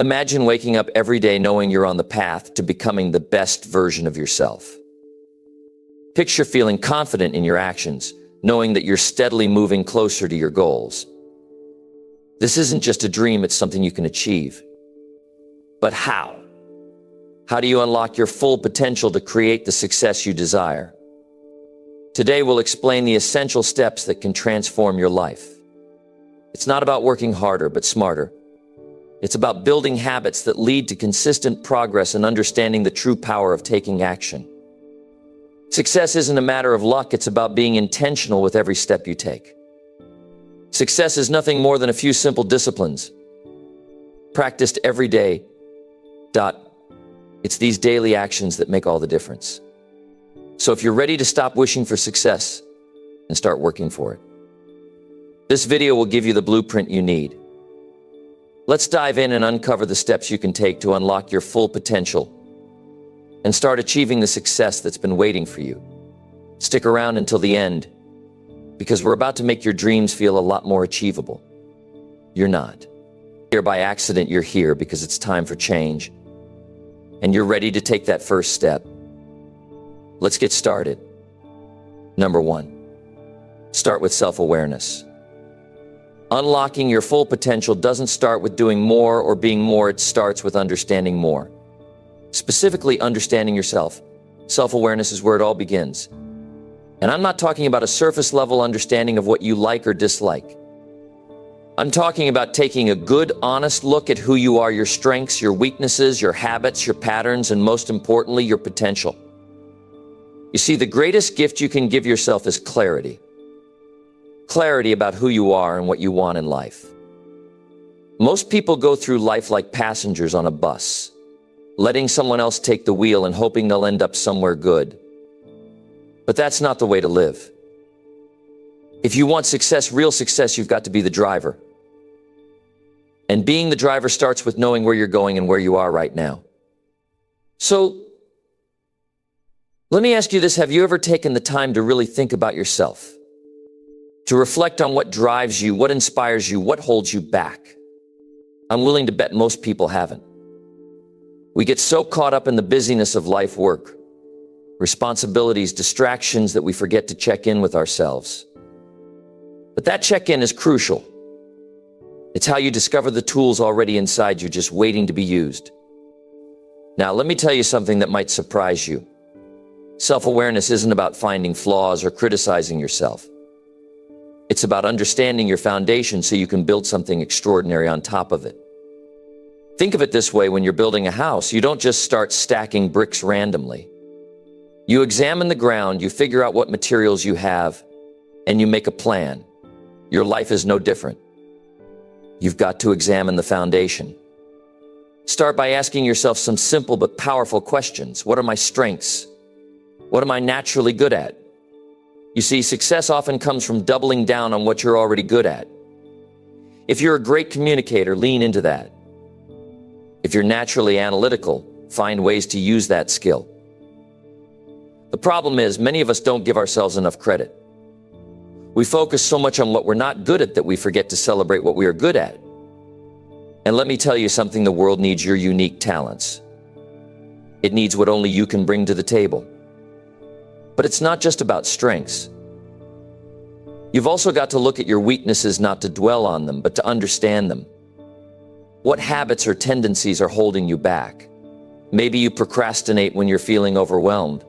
Imagine waking up every day knowing you're on the path to becoming the best version of yourself. Picture feeling confident in your actions, knowing that you're steadily moving closer to your goals. This isn't just a dream, it's something you can achieve. But how? How do you unlock your full potential to create the success you desire? Today we'll explain the essential steps that can transform your life. It's not about working harder, but smarter. It's about building habits that lead to consistent progress and understanding the true power of taking action. Success isn't a matter of luck, it's about being intentional with every step you take. Success is nothing more than a few simple disciplines, practiced every day. It's these daily actions that make all the difference. So if you're ready to stop wishing for success and start working for it, this video will give you the blueprint you need. Let's dive in and uncover the steps you can take to unlock your full potential and start achieving the success that's been waiting for you. Stick around until the end, because we're about to make your dreams feel a lot more achievable. You're not here by accident, you're here because it's time for change, and you're ready to take that first step. Let's get started. Number 1, start with self-awareness. Unlocking your full potential doesn't start with doing more or being more, it starts with understanding more. Specifically, understanding yourself. Self-awareness is where it all begins. And I'm not talking about a surface-level understanding of what you like or dislike. I'm talking about taking a good, honest look at who you are, your strengths, your weaknesses, your habits, your patterns, and most importantly, your potential. You see, the greatest gift you can give yourself is clarity. Clarity about who you are and what you want in life. Most people go through life like passengers on a bus, letting someone else take the wheel and hoping they'll end up somewhere good. But that's not the way to live. If you want success, real success, you've got to be the driver. And being the driver starts with knowing where you're going and where you are right now. So, let me ask you this, have you ever taken the time to really think about yourself? To reflect on what drives you, what inspires you, what holds you back? I'm willing to bet most people haven't. We get so caught up in the busyness of life, work, responsibilities, distractions that we forget to check in with ourselves. But that check-in is crucial. It's how you discover the tools already inside you, just waiting to be used. Now, let me tell you something that might surprise you. Self-awareness isn't about finding flaws or criticizing yourself. It's about understanding your foundation so you can build something extraordinary on top of it. Think of it this way, when you're building a house, you don't just start stacking bricks randomly. You examine the ground, you figure out what materials you have, and you make a plan. Your life is no different. You've got to examine the foundation. Start by asking yourself some simple but powerful questions. What are my strengths? What am I naturally good at? You see, success often comes from doubling down on what you're already good at. If you're a great communicator, lean into that. If you're naturally analytical, find ways to use that skill. The problem is, many of us don't give ourselves enough credit. We focus so much on what we're not good at that we forget to celebrate what we are good at. And let me tell you something, the world needs your unique talents. It needs what only you can bring to the table. But it's not just about strengths. You've also got to look at your weaknesses, not to dwell on them, but to understand them. What habits or tendencies are holding you back? Maybe you procrastinate when you're feeling overwhelmed.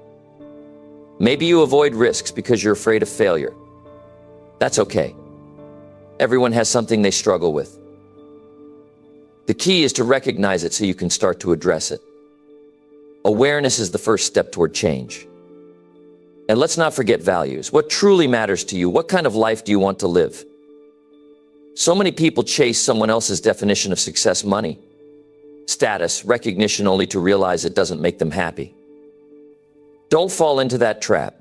Maybe you avoid risks because you're afraid of failure. That's okay. Everyone has something they struggle with. The key is to recognize it so you can start to address it. Awareness is the first step toward change. And let's not forget values. What truly matters to you? What kind of life do you want to live? So many people chase someone else's definition of success: money, status, recognition, only to realize it doesn't make them happy. Don't fall into that trap.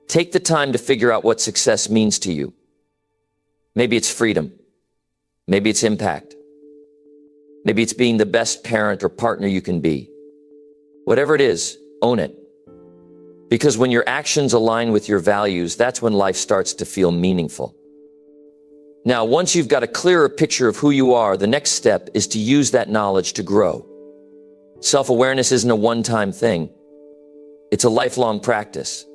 Take the time to figure out what success means to you. Maybe it's freedom. Maybe it's impact. Maybe it's being the best parent or partner you can be. Whatever it is, own it. Because when your actions align with your values, that's when life starts to feel meaningful. Now, once you've got a clearer picture of who you are, the next step is to use that knowledge to grow. Self-awareness isn't a one-time thing. It's a lifelong practice.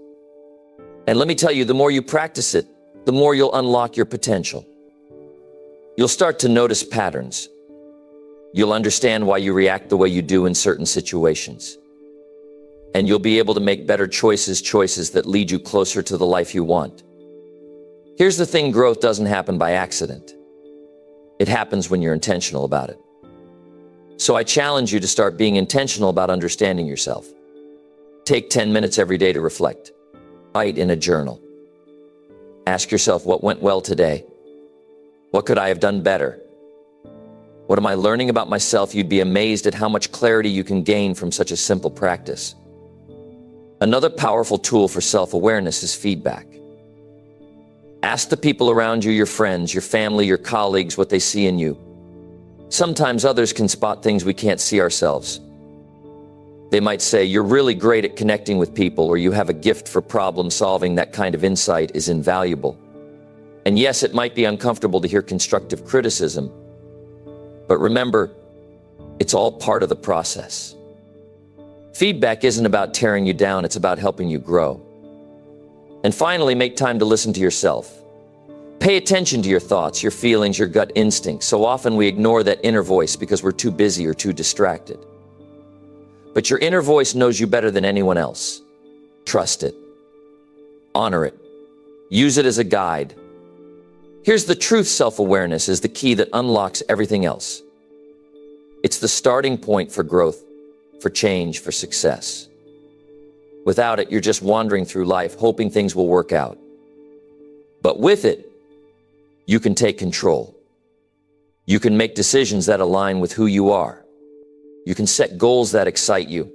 And let me tell you, the more you practice it, the more you'll unlock your potential. You'll start to notice patterns. You'll understand why you react the way you do in certain situations. And you'll be able to make better choices that lead you closer to the life you want. Here's the thing, growth doesn't happen by accident. It happens when you're intentional about it. So I challenge you to start being intentional about understanding yourself. Take 10 minutes every day to reflect. Write in a journal. Ask yourself, what went well today? What could I have done better? What am I learning about myself? You'd be amazed at how much clarity you can gain from such a simple practice. Another powerful tool for self-awareness is feedback. Ask the people around you, your friends, your family, your colleagues, what they see in you. Sometimes others can spot things we can't see ourselves. They might say, you're really great at connecting with people, or you have a gift for problem solving. That kind of insight is invaluable. And yes, it might be uncomfortable to hear constructive criticism, but remember, it's all part of the process. Feedback isn't about tearing you down, it's about helping you grow. And finally, make time to listen to yourself. Pay attention to your thoughts, your feelings, your gut instincts. So often we ignore that inner voice because we're too busy or too distracted. But your inner voice knows you better than anyone else. Trust it. Honor it. Use it as a guide. Here's the truth: self-awareness is the key that unlocks everything else. It's the starting point for growth, for change, for success. Without it, you're just wandering through life, hoping things will work out. But with it, you can take control. You can make decisions that align with who you are. You can set goals that excite you.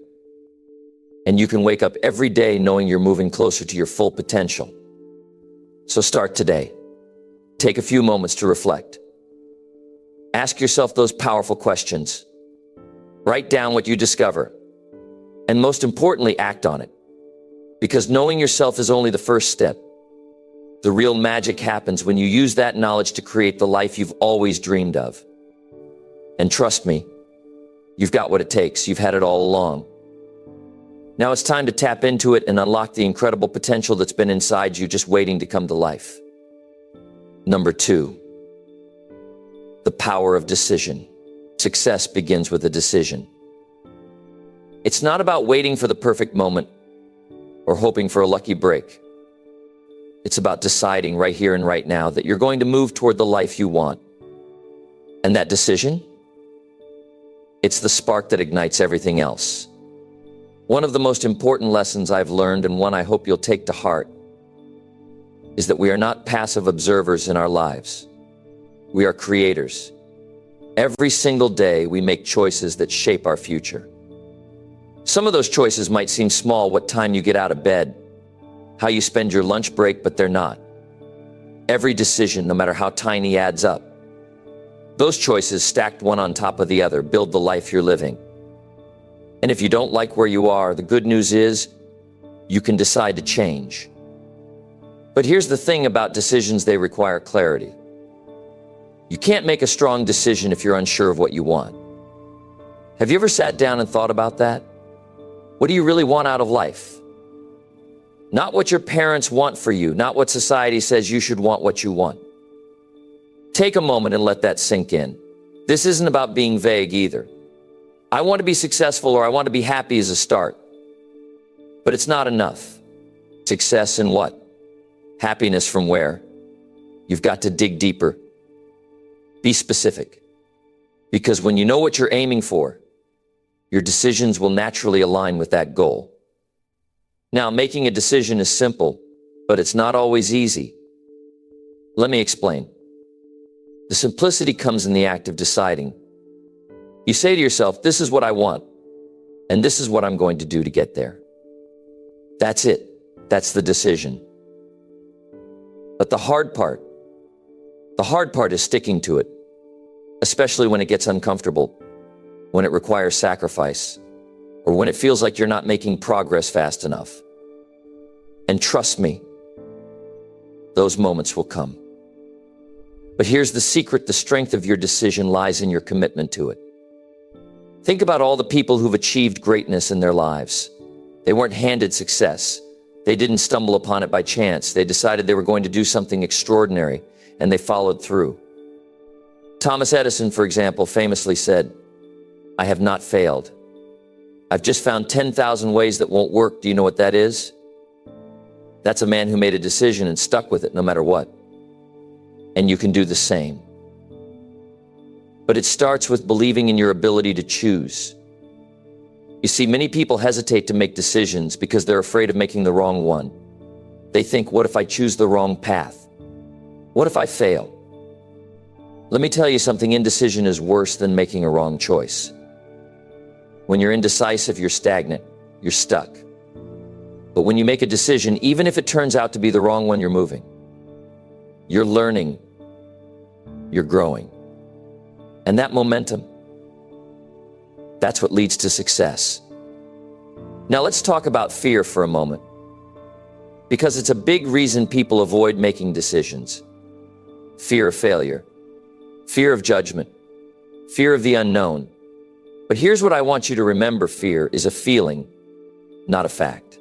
And you can wake up every day knowing you're moving closer to your full potential. So start today. Take a few moments to reflect. Ask yourself those powerful questions. Write down what you discover. And most importantly, act on it. Because knowing yourself is only the first step. The real magic happens when you use that knowledge to create the life you've always dreamed of. And trust me, you've got what it takes. You've had it all along. Now it's time to tap into it and unlock the incredible potential that's been inside you, just waiting to come to life. Number 2, the power of decision. Success begins with a decision. It's not about waiting for the perfect moment or hoping for a lucky break. It's about deciding right here and right now that you're going to move toward the life you want. And that decision? It's the spark that ignites everything else. One of the most important lessons I've learned, and one I hope you'll take to heart, is that we are not passive observers in our lives. We are creators. Every single day, we make choices that shape our future. Some of those choices might seem small: what time you get out of bed, how you spend your lunch break, but they're not. Every decision, no matter how tiny, adds up. Those choices, stacked one on top of the other, build the life you're living. And if you don't like where you are, the good news is you can decide to change. But here's the thing about decisions: they require clarity. You can't make a strong decision if you're unsure of what you want. Have you ever sat down and thought about that? What do you really want out of life? Not what your parents want for you, not what society says you should want. What you want. Take a moment and let that sink in. This isn't about being vague either. I want to be successful, or I want to be happy, as a start. But it's not enough. Success in what? Happiness from where? You've got to dig deeper. Be specific. Because when you know what you're aiming for, your decisions will naturally align with that goal. Now, making a decision is simple, but it's not always easy. Let me explain. The simplicity comes in the act of deciding. You say to yourself, this is what I want, and this is what I'm going to do to get there. That's it. That's the decision. But the hard part is sticking to it, especially when it gets uncomfortable, when it requires sacrifice, or when it feels like you're not making progress fast enough. And trust me, those moments will come. But here's the secret: the strength of your decision lies in your commitment to it. Think about all the people who've achieved greatness in their lives. They weren't handed success. They didn't stumble upon it by chance. They decided they were going to do something extraordinary, and they followed through. Thomas Edison, for example, famously said, "I have not failed. I've just found 10,000 ways that won't work." Do you know what that is? That's a man who made a decision and stuck with it no matter what. And you can do the same. But it starts with believing in your ability to choose. You see, many people hesitate to make decisions because they're afraid of making the wrong one. They think, what if I choose the wrong path? What if I fail? Let me tell you something: indecision is worse than making a wrong choice. When you're indecisive, you're stagnant, you're stuck. But when you make a decision, even if it turns out to be the wrong one, you're moving. You're learning. You're growing. And that momentum, that's what leads to success. Now let's talk about fear for a moment, because it's a big reason people avoid making decisions. Fear of failure, fear of judgment, fear of the unknown. But here's what I want you to remember: fear is a feeling, not a fact.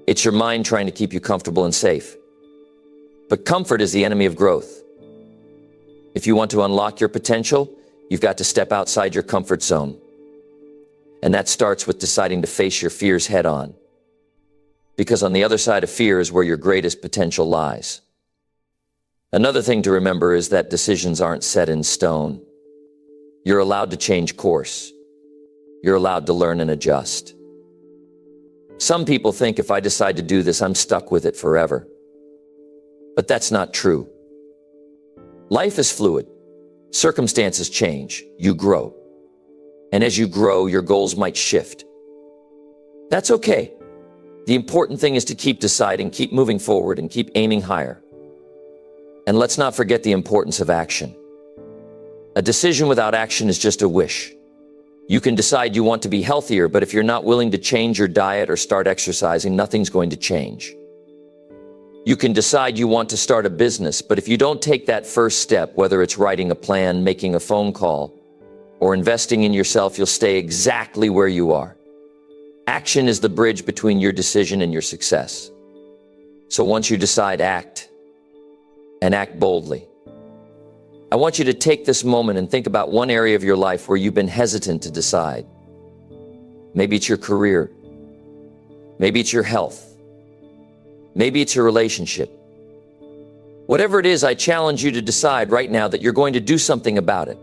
It's your mind trying to keep you comfortable and safe. But comfort is the enemy of growth. If you want to unlock your potential, you've got to step outside your comfort zone. And that starts with deciding to face your fears head on. Because on the other side of fear is where your greatest potential lies. Another thing to remember is that decisions aren't set in stone. You're allowed to change course. You're allowed to learn and adjust. Some people think, if I decide to do this, I'm stuck with it forever. But that's not true. Life is fluid. Circumstances change. You grow. And as you grow, your goals might shift. That's okay. The important thing is to keep deciding, keep moving forward, and keep aiming higher. And let's not forget the importance of action. A decision without action is just a wish. You can decide you want to be healthier, but if you're not willing to change your diet or start exercising, nothing's going to change. You can decide you want to start a business, but if you don't take that first step, whether it's writing a plan, making a phone call, or investing in yourself, you'll stay exactly where you are. Action is the bridge between your decision and your success. So once you decide, act, and act boldly. I want you to take this moment and think about one area of your life where you've been hesitant to decide. Maybe it's your career. Maybe it's your health. Maybe it's your relationship. Whatever it is, I challenge you to decide right now that you're going to do something about it.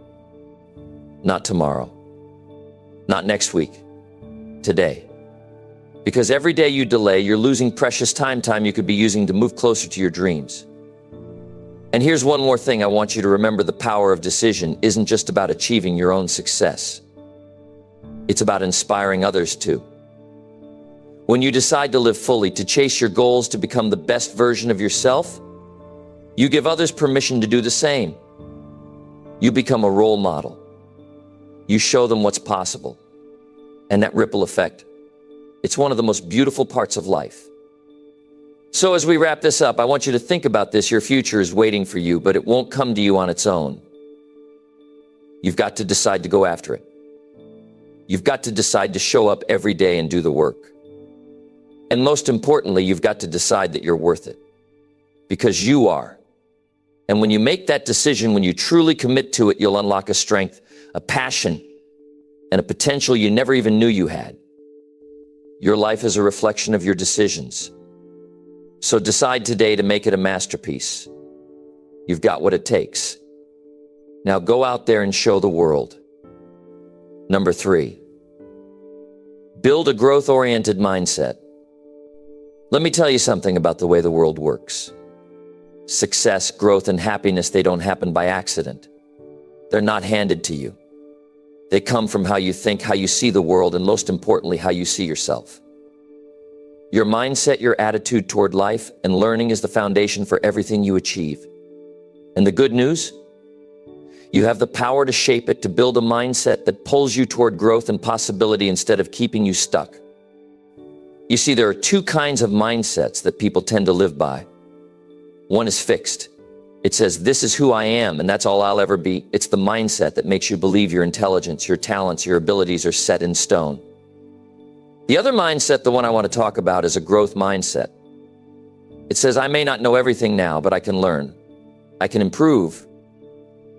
Not tomorrow. Not next week. Today. Because every day you delay, you're losing precious time you could be using to move closer to your dreams. And here's one more thing I want you to remember: the power of decision isn't just about achieving your own success. It's about inspiring others too. When you decide to live fully, to chase your goals, to become the best version of yourself, you give others permission to do the same. You become a role model. You show them what's possible. And that ripple effect, it's one of the most beautiful parts of life. So as we wrap this up, I want you to think about this. Your future is waiting for you, but it won't come to you on its own. You've got to decide to go after it. You've got to decide to show up every day and do the work. And most importantly, you've got to decide that you're worth it. Because you are. And when you make that decision, when you truly commit to it, you'll unlock a strength, a passion, and a potential you never even knew you had. Your life is a reflection of your decisions. So decide today to make it a masterpiece. You've got what it takes. Now go out there and show the world. Number 3, build a growth-oriented mindset. Let me tell you something about the way the world works. Success, growth, and happiness, they don't happen by accident. They're not handed to you. They come from how you think, how you see the world, and most importantly, how you see yourself. Your mindset, your attitude toward life and learning is the foundation for everything you achieve. And the good news? You have the power to shape it, to build a mindset that pulls you toward growth and possibility instead of keeping you stuck. You see, there are 2 kinds of mindsets that people tend to live by. One is fixed. It says, this is who I am, and that's all I'll ever be. It's the mindset that makes you believe your intelligence, your talents, your abilities are set in stone. The other mindset, the one I want to talk about, is a growth mindset. It says, I may not know everything now, but I can learn. I can improve.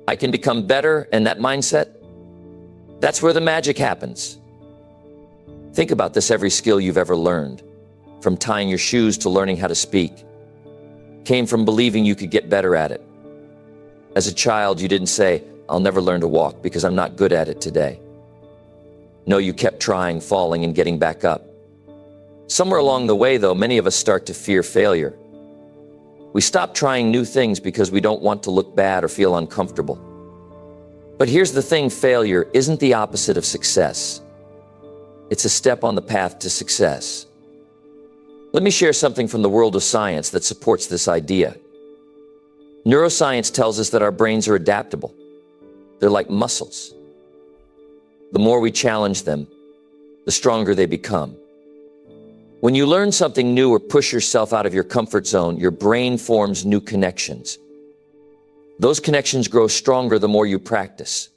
I can become better, and that mindset, that's where the magic happens. Think about this: every skill you've ever learned, from tying your shoes to learning how to speak, came from believing you could get better at it. As a child, you didn't say, I'll never learn to walk because I'm not good at it today. No, you kept trying, falling, and getting back up. Somewhere along the way, though, many of us start to fear failure. We stop trying new things because we don't want to look bad or feel uncomfortable. But here's the thing: failure isn't the opposite of success. It's a step on the path to success. Let me share something from the world of science that supports this idea. Neuroscience tells us that our brains are adaptable. They're like muscles. The more we challenge them, the stronger they become. When you learn something new or push yourself out of your comfort zone, your brain forms new connections. Those connections grow stronger the more you practice.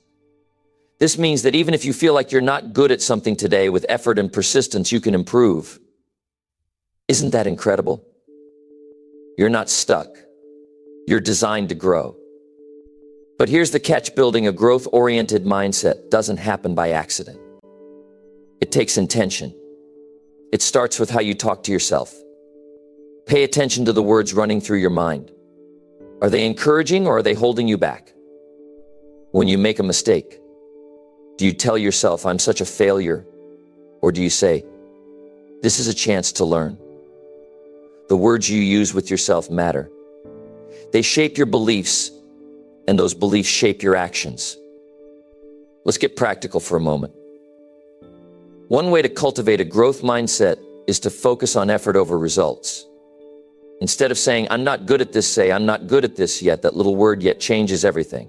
This means that even if you feel like you're not good at something today, with effort and persistence, you can improve. Isn't that incredible? You're not stuck. You're designed to grow. But here's the catch: building a growth-oriented mindset doesn't happen by accident. It takes intention. It starts with how you talk to yourself. Pay attention to the words running through your mind. Are they encouraging or are they holding you back? When you make a mistake, do you tell yourself, I'm such a failure? Or do you say, this is a chance to learn? The words you use with yourself matter. They shape your beliefs, and those beliefs shape your actions. Let's get practical for a moment. One way to cultivate a growth mindset is to focus on effort over results. Instead of saying, I'm not good at this, say, I'm not good at this yet. That little word "yet" changes everything.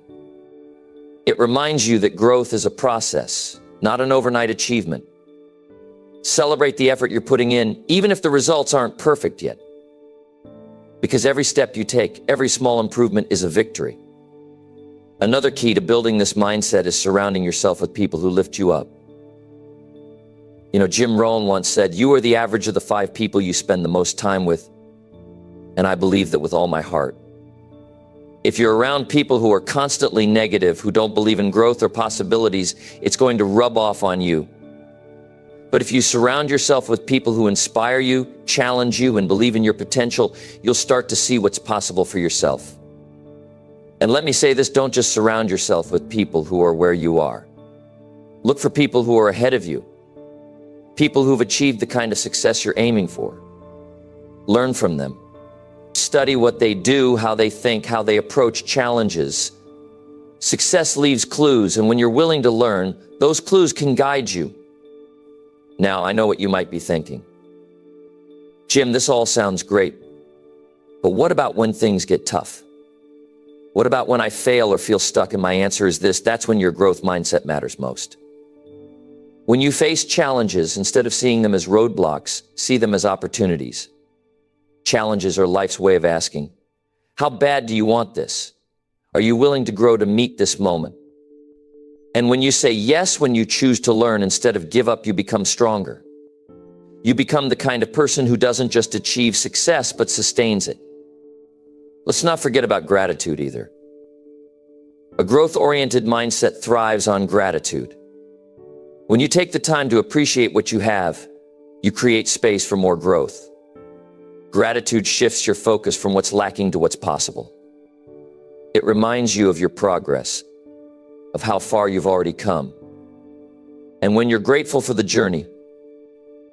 It reminds you that growth is a process, not an overnight achievement. Celebrate the effort you're putting in, even if the results aren't perfect yet. Because every step you take, every small improvement is a victory. Another key to building this mindset is surrounding yourself with people who lift you up. Jim Rohn once said, you are the average of the 5 people you spend the most time with. And I believe that with all my heart. If you're around people who are constantly negative, who don't believe in growth or possibilities, it's going to rub off on you. But if you surround yourself with people who inspire you, challenge you, and believe in your potential, you'll start to see what's possible for yourself. And let me say this: don't just surround yourself with people who are where you are. Look for people who are ahead of you. People who've achieved the kind of success you're aiming for. Learn from them. Study what they do, how they think, how they approach challenges. Success leaves clues, and when you're willing to learn, those clues can guide you. Now, I know what you might be thinking. Jim, this all sounds great, but what about when things get tough? What about when I fail or feel stuck? And my answer is this: that's when your growth mindset matters most. When you face challenges, instead of seeing them as roadblocks, see them as opportunities. Challenges are life's way of asking, how bad do you want this? Are you willing to grow to meet this moment? And when you say yes, when you choose to learn instead of give up, you become stronger. You become the kind of person who doesn't just achieve success, but sustains it. Let's not forget about gratitude either. A growth-oriented mindset thrives on gratitude. When you take the time to appreciate what you have, you create space for more growth. Gratitude shifts your focus from what's lacking to what's possible. It reminds you of your progress, of how far you've already come. And when you're grateful for the journey,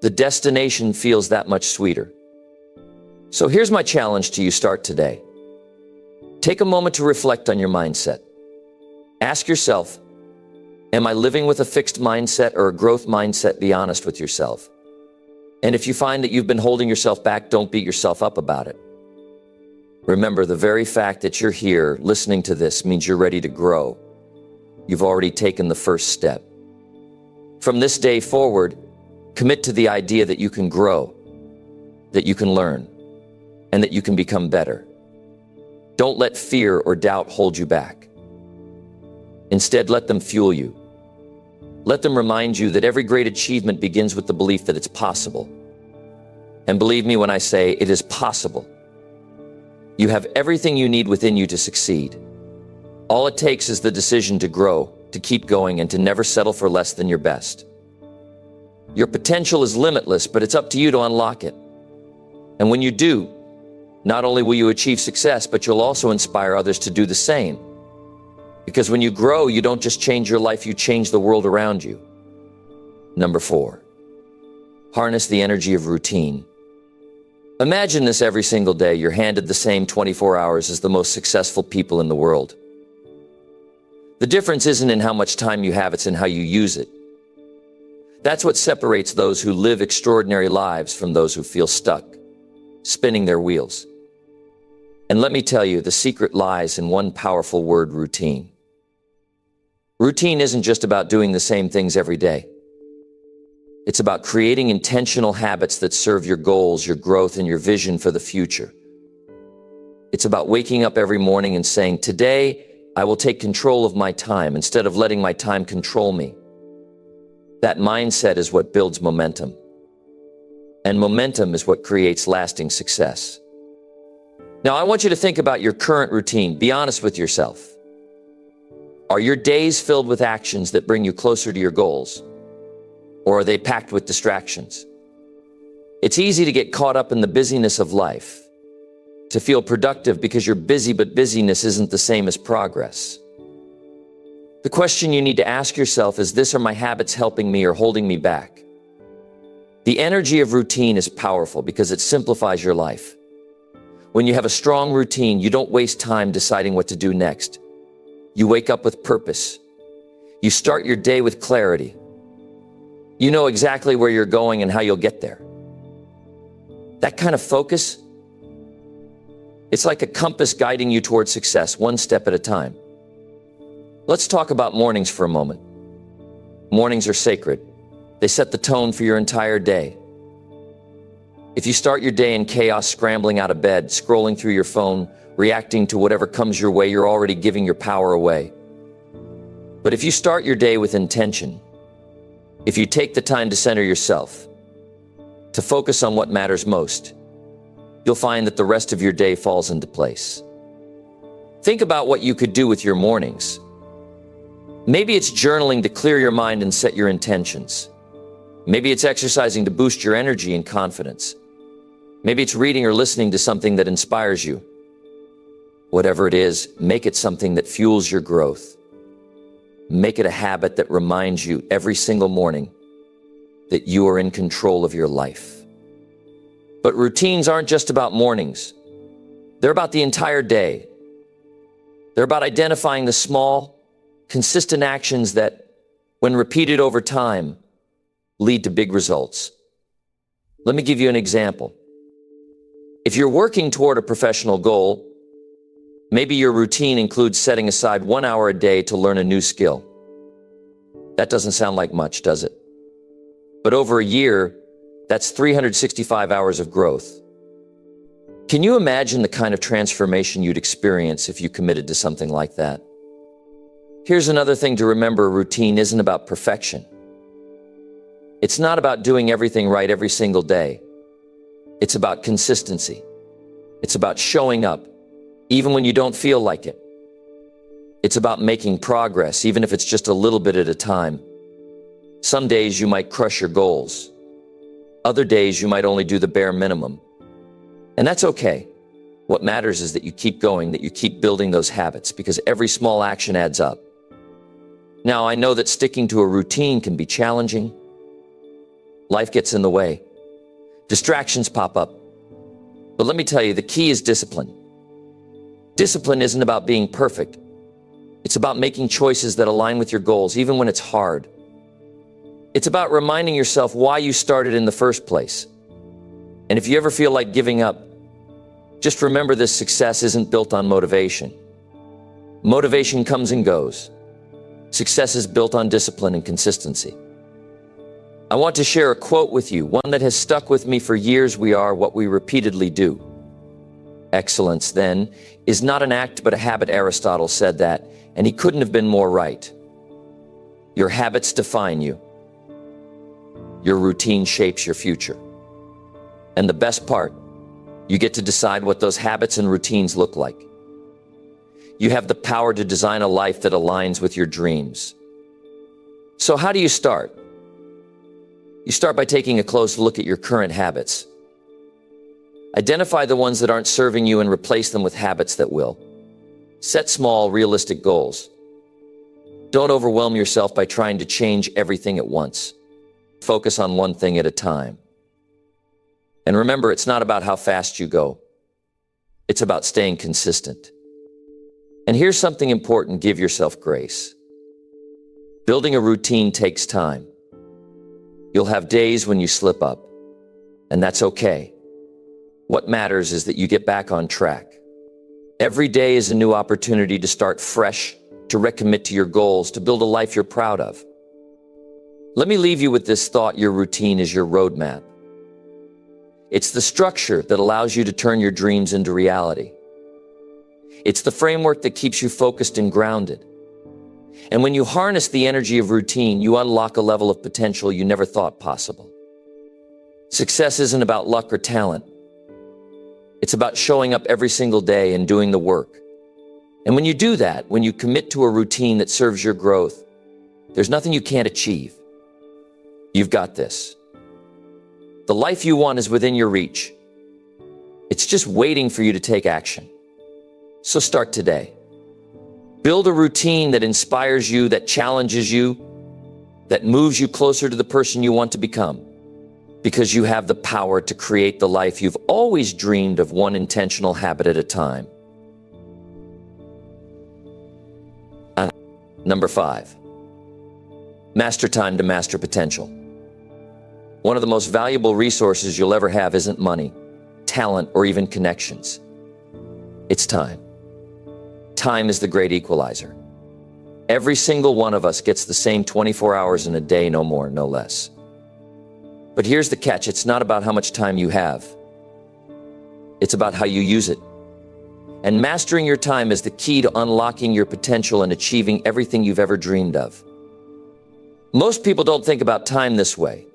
the destination feels that much sweeter. So here's my challenge to you: start today. Take a moment to reflect on your mindset. Ask yourself, am I living with a fixed mindset or a growth mindset? Be honest with yourself. And if you find that you've been holding yourself back, don't beat yourself up about it. Remember, the very fact that you're here listening to this means you're ready to grow. You've already taken the first step. From this day forward, commit to the idea that you can grow, that you can learn, and that you can become better. Don't let fear or doubt hold you back. Instead, let them fuel you. Let them remind you that every great achievement begins with the belief that it's possible. And believe me when I say it is possible. You have everything you need within you to succeed. All it takes is the decision to grow, to keep going, and to never settle for less than your best. Your potential is limitless, but it's up to you to unlock it. And when you do, not only will you achieve success, but you'll also inspire others to do the same. Because when you grow, you don't just change your life, you change the world around you. Number 4, harness the energy of routine. Imagine this every single day. You're handed the same 24 hours as the most successful people in the world. The difference isn't in how much time you have, it's in how you use it. That's what separates those who live extraordinary lives from those who feel stuck, spinning their wheels. And let me tell you, the secret lies in one powerful word: routine. Routine isn't just about doing the same things every day. It's about creating intentional habits that serve your goals, your growth, and your vision for the future. It's about waking up every morning and saying, today, I will take control of my time instead of letting my time control me. That mindset is what builds momentum. And momentum is what creates lasting success. Now, I want you to think about your current routine. Be honest with yourself. Are your days filled with actions that bring you closer to your goals? Or are they packed with distractions? It's easy to get caught up in the busyness of life, to feel productive because you're busy, but busyness isn't the same as progress. The question you need to ask yourself is this: are my habits helping me or holding me back? The energy of routine is powerful because it simplifies your life. When you have a strong routine, you don't waste time deciding what to do next. You wake up with purpose. You start your day with clarity. You know exactly where you're going and how you'll get there. That kind of focus, it's like a compass guiding you towards success, one step at a time. Let's talk about mornings for a moment. Mornings are sacred. They set the tone for your entire day. If you start your day in chaos, scrambling out of bed, scrolling through your phone, reacting to whatever comes your way, you're already giving your power away. But if you start your day with intention, if you take the time to center yourself, to focus on what matters most, you'll find that the rest of your day falls into place. Think about what you could do with your mornings. Maybe it's journaling to clear your mind and set your intentions. Maybe it's exercising to boost your energy and confidence. Maybe it's reading or listening to something that inspires you. Whatever it is, make it something that fuels your growth. Make it a habit that reminds you every single morning that you are in control of your life. But routines aren't just about mornings. They're about the entire day. They're about identifying the small, consistent actions that, when repeated over time, lead to big results. Let me give you an example. If you're working toward a professional goal, maybe your routine includes setting aside 1 hour a day to learn a new skill. That doesn't sound like much, does it? But over a year, that's 365 hours of growth. Can you imagine the kind of transformation you'd experience if you committed to something like that? Here's another thing to remember: routine isn't about perfection. It's not about doing everything right every single day. It's about consistency. It's about showing up, even when you don't feel like it. It's about making progress, even if it's just a little bit at a time. Some days you might crush your goals. Other days you might only do the bare minimum. And that's okay. What matters is that you keep going, that you keep building those habits, because every small action adds up. Now, I know that sticking to a routine can be challenging. Life gets in the way. Distractions pop up. But let me tell you, the key is discipline. Discipline isn't about being perfect. It's about making choices that align with your goals, even when it's hard. It's about reminding yourself why you started in the first place. And if you ever feel like giving up, just remember this: success isn't built on motivation. Motivation comes and goes. Success is built on discipline and consistency. I want to share a quote with you, one that has stuck with me for years: we are what we repeatedly do. Excellence, then, is not an act but a habit. Aristotle said that, and he couldn't have been more right. Your habits define you. Your routine shapes your future. And the best part, you get to decide what those habits and routines look like. You have the power to design a life that aligns with your dreams. So how do you start? You start by taking a close look at your current habits. Identify the ones that aren't serving you and replace them with habits that will. Set small, realistic goals. Don't overwhelm yourself by trying to change everything at once. Focus on one thing at a time. And remember, it's not about how fast you go. It's about staying consistent. And here's something important: give yourself grace. Building a routine takes time. You'll have days when you slip up, and that's okay. What matters is that you get back on track. Every day is a new opportunity to start fresh, to recommit to your goals, to build a life you're proud of. Let me leave you with this thought: your routine is your roadmap. It's the structure that allows you to turn your dreams into reality. It's the framework that keeps you focused and grounded. And when you harness the energy of routine, you unlock a level of potential you never thought possible. Success isn't about luck or talent. It's about showing up every single day and doing the work. And when you do that, when you commit to a routine that serves your growth, there's nothing you can't achieve. You've got this. The life you want is within your reach. It's just waiting for you to take action. So start today. Build a routine that inspires you, that challenges you, that moves you closer to the person you want to become. Because you have the power to create the life you've always dreamed of, one intentional habit at a time. Number 5, master time to master potential. One of the most valuable resources you'll ever have isn't money, talent, or even connections. It's time. Time is the great equalizer. Every single one of us gets the same 24 hours in a day, no more, no less. But here's the catch: it's not about how much time you have. It's about how you use it. And mastering your time is the key to unlocking your potential and achieving everything you've ever dreamed of. Most people don't think about time this way.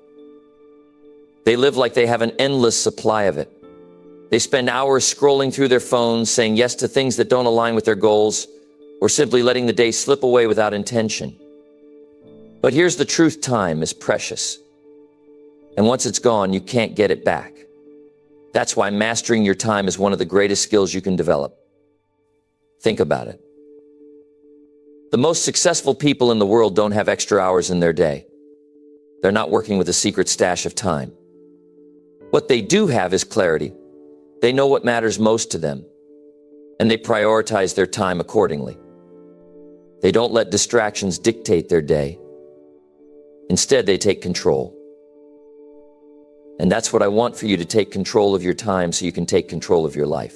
They live like they have an endless supply of it. They spend hours scrolling through their phones, saying yes to things that don't align with their goals, or simply letting the day slip away without intention. But here's the truth: time is precious. And once it's gone, you can't get it back. That's why mastering your time is one of the greatest skills you can develop. Think about it. The most successful people in the world don't have extra hours in their day. They're not working with a secret stash of time. What they do have is clarity. They know what matters most to them, and they prioritize their time accordingly. They don't let distractions dictate their day. Instead, they take control. And that's what I want for you: to take control of your time so you can take control of your life.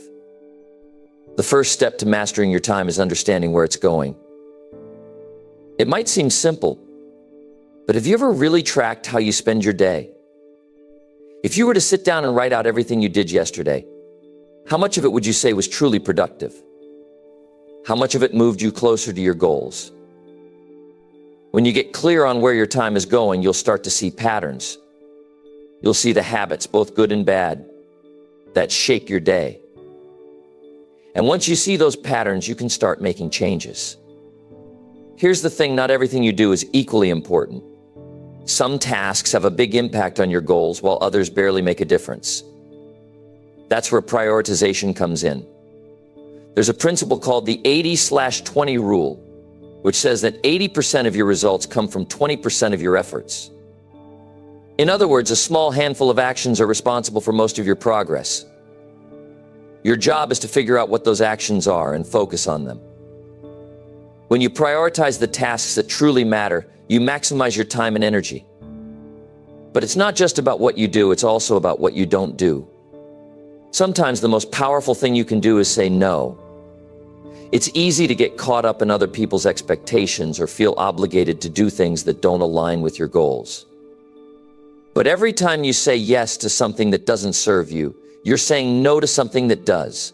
The first step to mastering your time is understanding where it's going. It might seem simple, but have you ever really tracked how you spend your day? If you were to sit down and write out everything you did yesterday, how much of it would you say was truly productive? How much of it moved you closer to your goals? When you get clear on where your time is going, you'll start to see patterns. You'll see the habits, both good and bad, that shape your day. And once you see those patterns, you can start making changes. Here's the thing: not everything you do is equally important. Some tasks have a big impact on your goals, while others barely make a difference. That's where prioritization comes in. There's a principle called the 80/20 rule, which says that 80% of your results come from 20% of your efforts. In other words, a small handful of actions are responsible for most of your progress. Your job is to figure out what those actions are and focus on them. When you prioritize the tasks that truly matter, you maximize your time and energy. But it's not just about what you do, it's also about what you don't do. Sometimes the most powerful thing you can do is say no. It's easy to get caught up in other people's expectations or feel obligated to do things that don't align with your goals. But every time you say yes to something that doesn't serve you, you're saying no to something that does.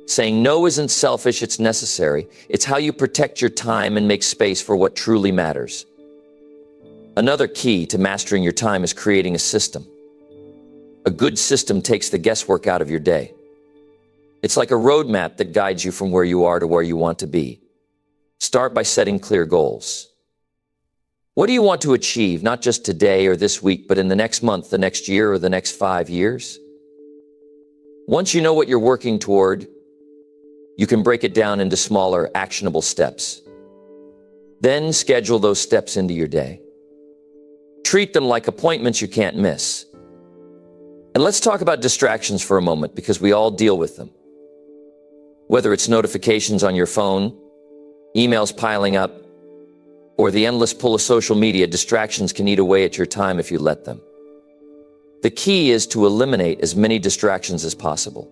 Saying no isn't selfish, it's necessary. It's how you protect your time and make space for what truly matters. Another key to mastering your time is creating a system. A good system takes the guesswork out of your day. It's like a roadmap that guides you from where you are to where you want to be. Start by setting clear goals. What do you want to achieve, not just today or this week, but in the next month, the next year, or the next 5 years? Once you know what you're working toward, you can break it down into smaller, actionable steps. Then schedule those steps into your day. Treat them like appointments you can't miss. And let's talk about distractions for a moment, because we all deal with them. Whether it's notifications on your phone, emails piling up, or the endless pull of social media, distractions can eat away at your time if you let them. The key is to eliminate as many distractions as possible.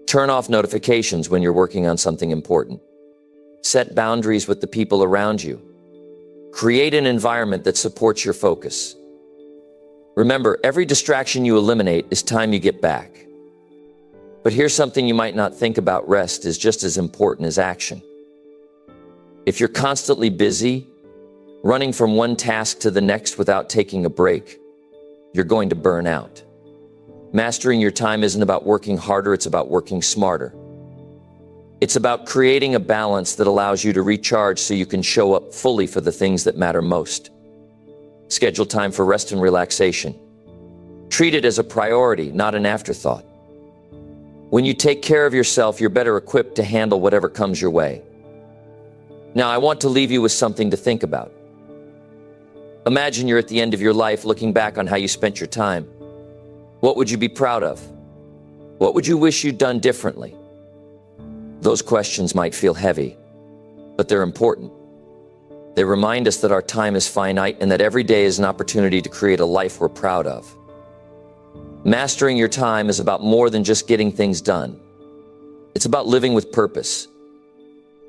Turn off notifications when you're working on something important. Set boundaries with the people around you. Create an environment that supports your focus. Remember, every distraction you eliminate is time you get back. But here's something you might not think about: rest is just as important as action. If you're constantly busy, running from one task to the next without taking a break, you're going to burn out. Mastering your time isn't about working harder, it's about working smarter. It's about creating a balance that allows you to recharge so you can show up fully for the things that matter most. Schedule time for rest and relaxation. Treat it as a priority, not an afterthought. When you take care of yourself, you're better equipped to handle whatever comes your way. Now, I want to leave you with something to think about. Imagine you're at the end of your life looking back on how you spent your time. What would you be proud of? What would you wish you'd done differently? Those questions might feel heavy, but they're important. They remind us that our time is finite and that every day is an opportunity to create a life we're proud of. Mastering your time is about more than just getting things done. It's about living with purpose.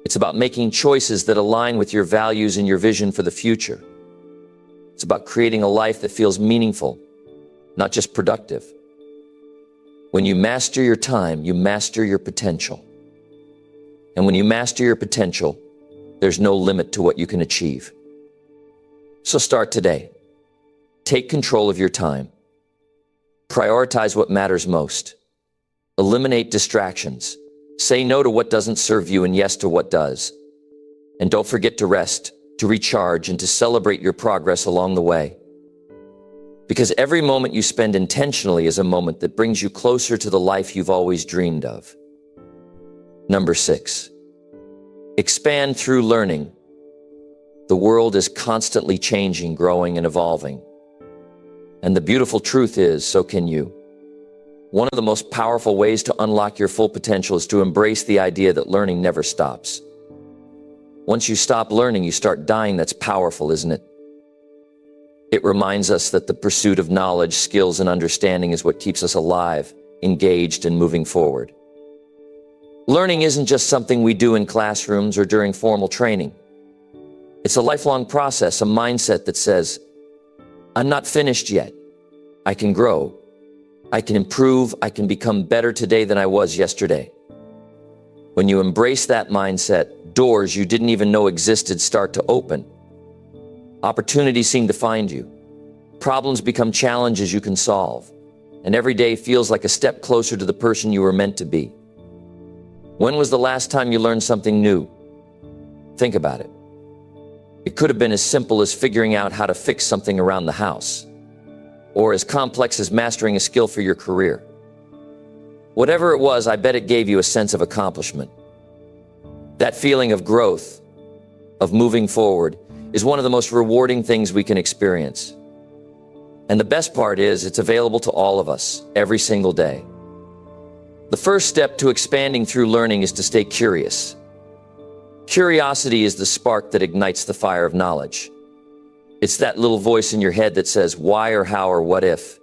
It's about making choices that align with your values and your vision for the future. It's about creating a life that feels meaningful, not just productive. When you master your time, you master your potential. And when you master your potential, there's no limit to what you can achieve. So start today. Take control of your time. Prioritize what matters most. Eliminate distractions. Say no to what doesn't serve you and yes to what does. And don't forget to rest, to recharge, and to celebrate your progress along the way. Because every moment you spend intentionally is a moment that brings you closer to the life you've always dreamed of. Number 6, expand through learning. The world is constantly changing, growing, and evolving. And the beautiful truth is, so can you. One of the most powerful ways to unlock your full potential is to embrace the idea that learning never stops. Once you stop learning, you start dying. That's powerful, isn't it? It reminds us that the pursuit of knowledge, skills, and understanding is what keeps us alive, engaged, and moving forward. Learning isn't just something we do in classrooms or during formal training. It's a lifelong process, a mindset that says, I'm not finished yet. I can grow. I can improve. I can become better today than I was yesterday. When you embrace that mindset, doors you didn't even know existed start to open. Opportunities seem to find you. Problems become challenges you can solve. And every day feels like a step closer to the person you were meant to be. When was the last time you learned something new? Think about it. It could have been as simple as figuring out how to fix something around the house, or as complex as mastering a skill for your career. Whatever it was, I bet it gave you a sense of accomplishment. That feeling of growth, of moving forward, is one of the most rewarding things we can experience. And the best part is, it's available to all of us, every single day. The first step to expanding through learning is to stay curious. Curiosity is the spark that ignites the fire of knowledge. It's that little voice in your head that says, why or how or what if?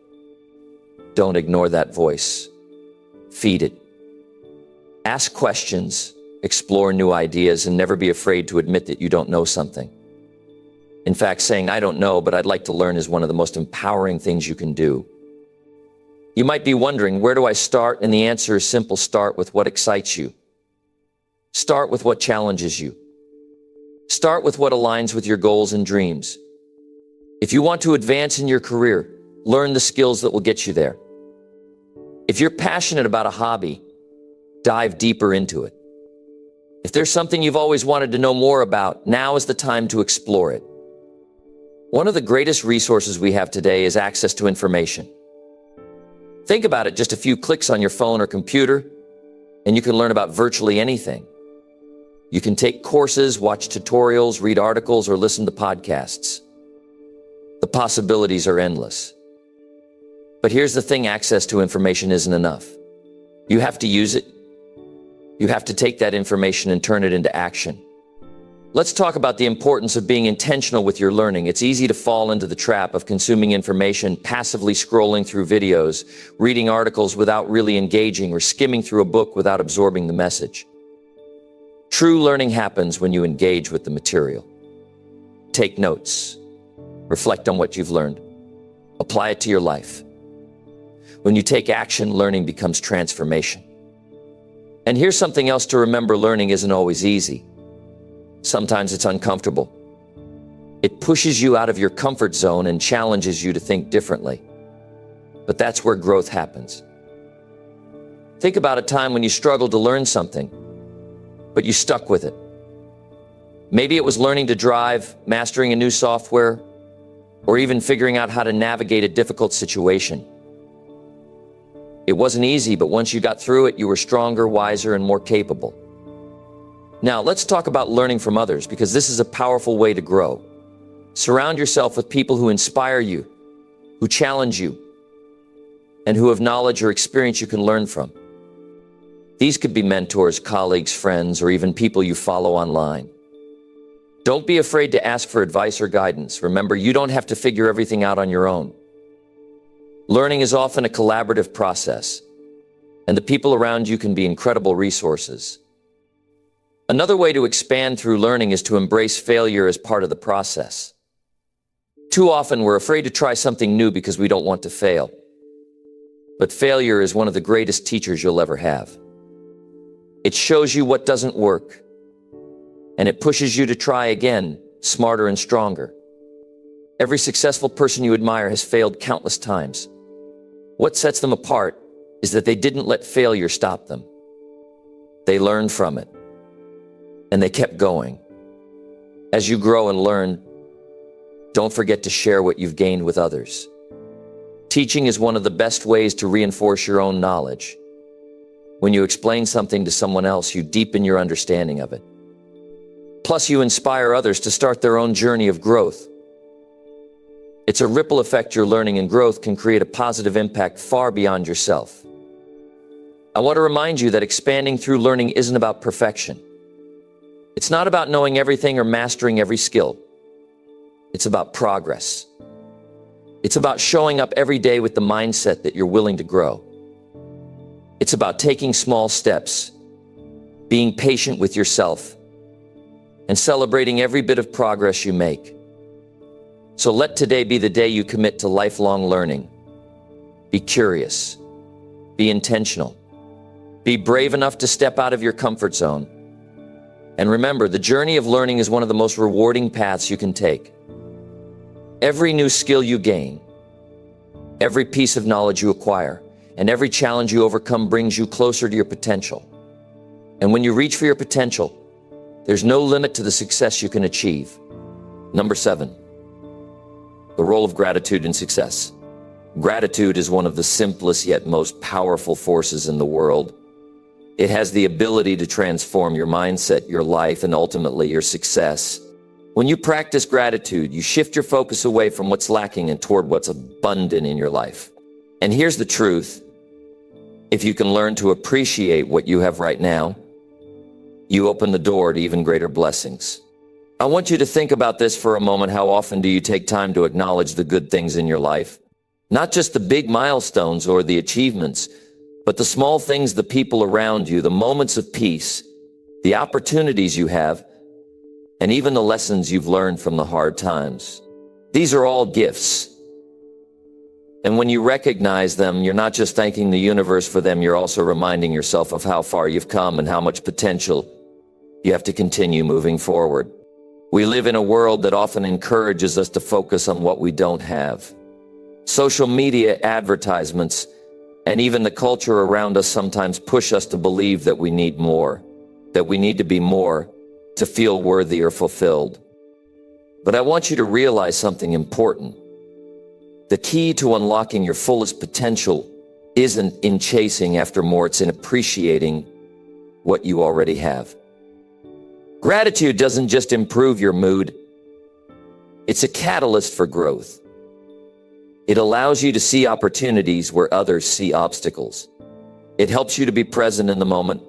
Don't ignore that voice. Feed it. Ask questions, explore new ideas, and never be afraid to admit that you don't know something. In fact, saying, I don't know, but I'd like to learn is one of the most empowering things you can do. You might be wondering, where do I start? And the answer is simple: start with what excites you. Start with what challenges you. Start with what aligns with your goals and dreams. If you want to advance in your career, learn the skills that will get you there. If you're passionate about a hobby, dive deeper into it. If there's something you've always wanted to know more about, now is the time to explore it. One of the greatest resources we have today is access to information. Think about it, just a few clicks on your phone or computer, and you can learn about virtually anything. You can take courses, watch tutorials, read articles, or listen to podcasts. The possibilities are endless. But here's the thing, access to information isn't enough. You have to use it. You have to take that information and turn it into action. Let's talk about the importance of being intentional with your learning. It's easy to fall into the trap of consuming information, passively scrolling through videos, reading articles without really engaging, or skimming through a book without absorbing the message. True learning happens when you engage with the material. Take notes. Reflect on what you've learned. Apply it to your life. When you take action, learning becomes transformation. And here's something else to remember: learning isn't always easy. Sometimes it's uncomfortable. It pushes you out of your comfort zone and challenges you to think differently. But that's where growth happens. Think about a time when you struggled to learn something, but you stuck with it. Maybe it was learning to drive, mastering a new software, or even figuring out how to navigate a difficult situation. It wasn't easy, but once you got through it, you were stronger, wiser, and more capable. Now, let's talk about learning from others, because this is a powerful way to grow. Surround yourself with people who inspire you, who challenge you, and who have knowledge or experience you can learn from. These could be mentors, colleagues, friends, or even people you follow online. Don't be afraid to ask for advice or guidance. Remember, you don't have to figure everything out on your own. Learning is often a collaborative process, and the people around you can be incredible resources. Another way to expand through learning is to embrace failure as part of the process. Too often, we're afraid to try something new because we don't want to fail. But failure is one of the greatest teachers you'll ever have. It shows you what doesn't work, and it pushes you to try again, smarter and stronger. Every successful person you admire has failed countless times. What sets them apart is that they didn't let failure stop them. They learned from it, and they kept going. As you grow and learn, don't forget to share what you've gained with others. Teaching is one of the best ways to reinforce your own knowledge. When you explain something to someone else, you deepen your understanding of it. Plus, you inspire others to start their own journey of growth. It's a ripple effect. Your learning and growth can create a positive impact far beyond yourself. I want to remind you that expanding through learning isn't about perfection. It's not about knowing everything or mastering every skill. It's about progress. It's about showing up every day with the mindset that you're willing to grow. It's about taking small steps, being patient with yourself, and celebrating every bit of progress you make. So let today be the day you commit to lifelong learning. Be curious. Be intentional. Be brave enough to step out of your comfort zone. And remember, the journey of learning is one of the most rewarding paths you can take. Every new skill you gain, every piece of knowledge you acquire, and every challenge you overcome brings you closer to your potential. And when you reach for your potential, there's no limit to the success you can achieve. Number 7, the role of gratitude in success. Gratitude is one of the simplest yet most powerful forces in the world. It has the ability to transform your mindset, your life, and ultimately your success. When you practice gratitude, you shift your focus away from what's lacking and toward what's abundant in your life. And here's the truth. If you can learn to appreciate what you have right now, you open the door to even greater blessings. I want you to think about this for a moment. How often do you take time to acknowledge the good things in your life? Not just the big milestones or the achievements, but the small things, the people around you, the moments of peace, the opportunities you have, and even the lessons you've learned from the hard times. These are all gifts. And when you recognize them, you're not just thanking the universe for them, you're also reminding yourself of how far you've come and how much potential You have to continue moving forward. We live in a world that often encourages us to focus on what we don't have. Social media, advertisements, and even the culture around us sometimes push us to believe that we need more, that we need to be more to feel worthy or fulfilled. But I want you to realize something important. The key to unlocking your fullest potential isn't in chasing after more, it's in appreciating what you already have. Gratitude doesn't just improve your mood, it's a catalyst for growth. It allows you to see opportunities where others see obstacles. It helps you to be present in the moment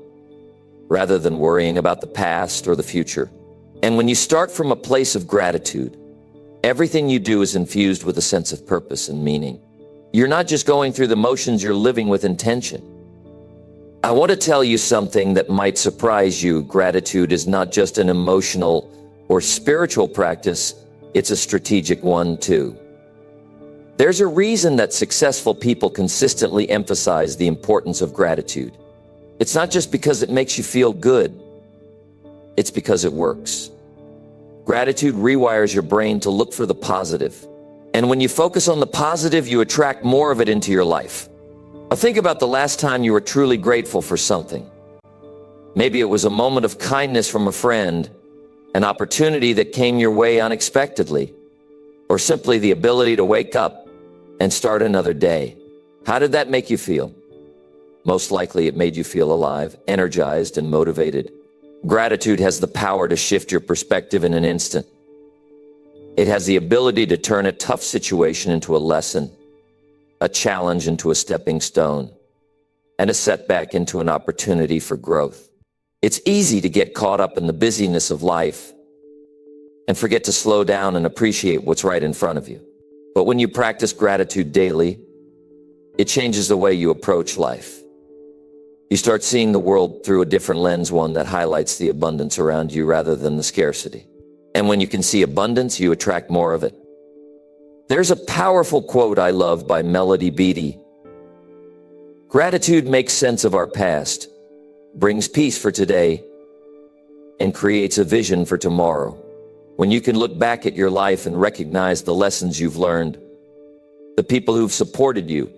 rather than worrying about the past or the future. And when you start from a place of gratitude, everything you do is infused with a sense of purpose and meaning. You're not just going through the motions, you're living with intention. I want to tell you something that might surprise you. Gratitude is not just an emotional or spiritual practice, it's a strategic one too. There's a reason that successful people consistently emphasize the importance of gratitude. It's not just because it makes you feel good, it's because it works. Gratitude rewires your brain to look for the positive. And when you focus on the positive, you attract more of it into your life. Now think about the last time you were truly grateful for something. Maybe it was a moment of kindness from a friend, an opportunity that came your way unexpectedly, or simply the ability to wake up and start another day. How did that make you feel? Most likely it made you feel alive, energized, and motivated. Gratitude has the power to shift your perspective in an instant. It has the ability to turn a tough situation into a lesson, a challenge into a stepping stone, and a setback into an opportunity for growth. It's easy to get caught up in the busyness of life and forget to slow down and appreciate what's right in front of you. But when you practice gratitude daily, it changes the way you approach life. You start seeing the world through a different lens, one that highlights the abundance around you rather than the scarcity. And when you can see abundance, you attract more of it. There's a powerful quote I love by Melody Beattie. Gratitude makes sense of our past, brings peace for today, and creates a vision for tomorrow. When you can look back at your life and recognize the lessons you've learned, the people who've supported you,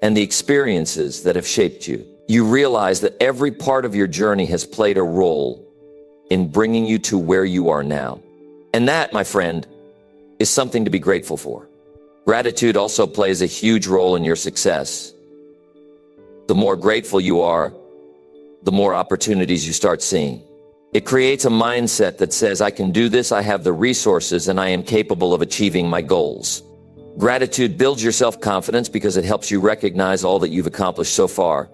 and the experiences that have shaped you, you realize that every part of your journey has played a role in bringing you to where you are now. And that, my friend, is something to be grateful for. Gratitude also plays a huge role in your success. The more grateful you are, the more opportunities you start seeing. It creates a mindset that says, I can do this, I have the resources, and I am capable of achieving my goals. Gratitude builds your self-confidence because it helps you recognize all that you've accomplished so far.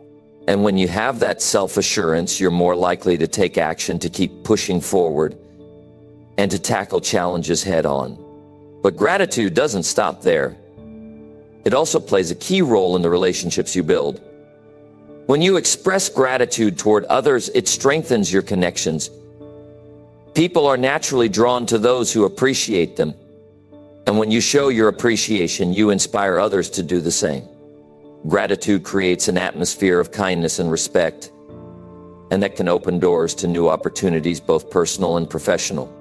And when you have that self-assurance, you're more likely to take action, to keep pushing forward, and to tackle challenges head on. But gratitude doesn't stop there. It also plays a key role in the relationships you build. When you express gratitude toward others, it strengthens your connections. People are naturally drawn to those who appreciate them. And when you show your appreciation, you inspire others to do the same. Gratitude creates an atmosphere of kindness and respect, and that can open doors to new opportunities, both personal and professional.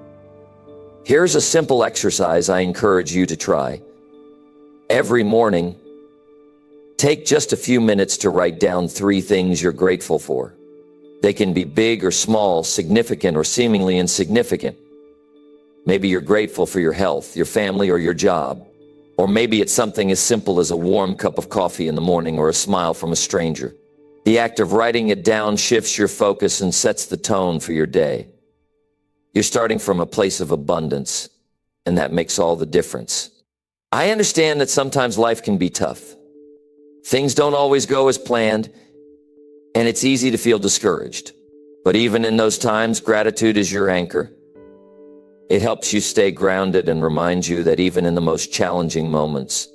Here's a simple exercise I encourage you to try. Every morning, take just a few minutes to write down 3 things you're grateful for. They can be big or small, significant or seemingly insignificant. Maybe you're grateful for your health, your family, or your job. Or maybe it's something as simple as a warm cup of coffee in the morning or a smile from a stranger. The act of writing it down shifts your focus and sets the tone for your day. You're starting from a place of abundance, and that makes all the difference. I understand that sometimes life can be tough. Things don't always go as planned, and it's easy to feel discouraged. But even in those times, gratitude is your anchor. It helps you stay grounded and reminds you that even in the most challenging moments,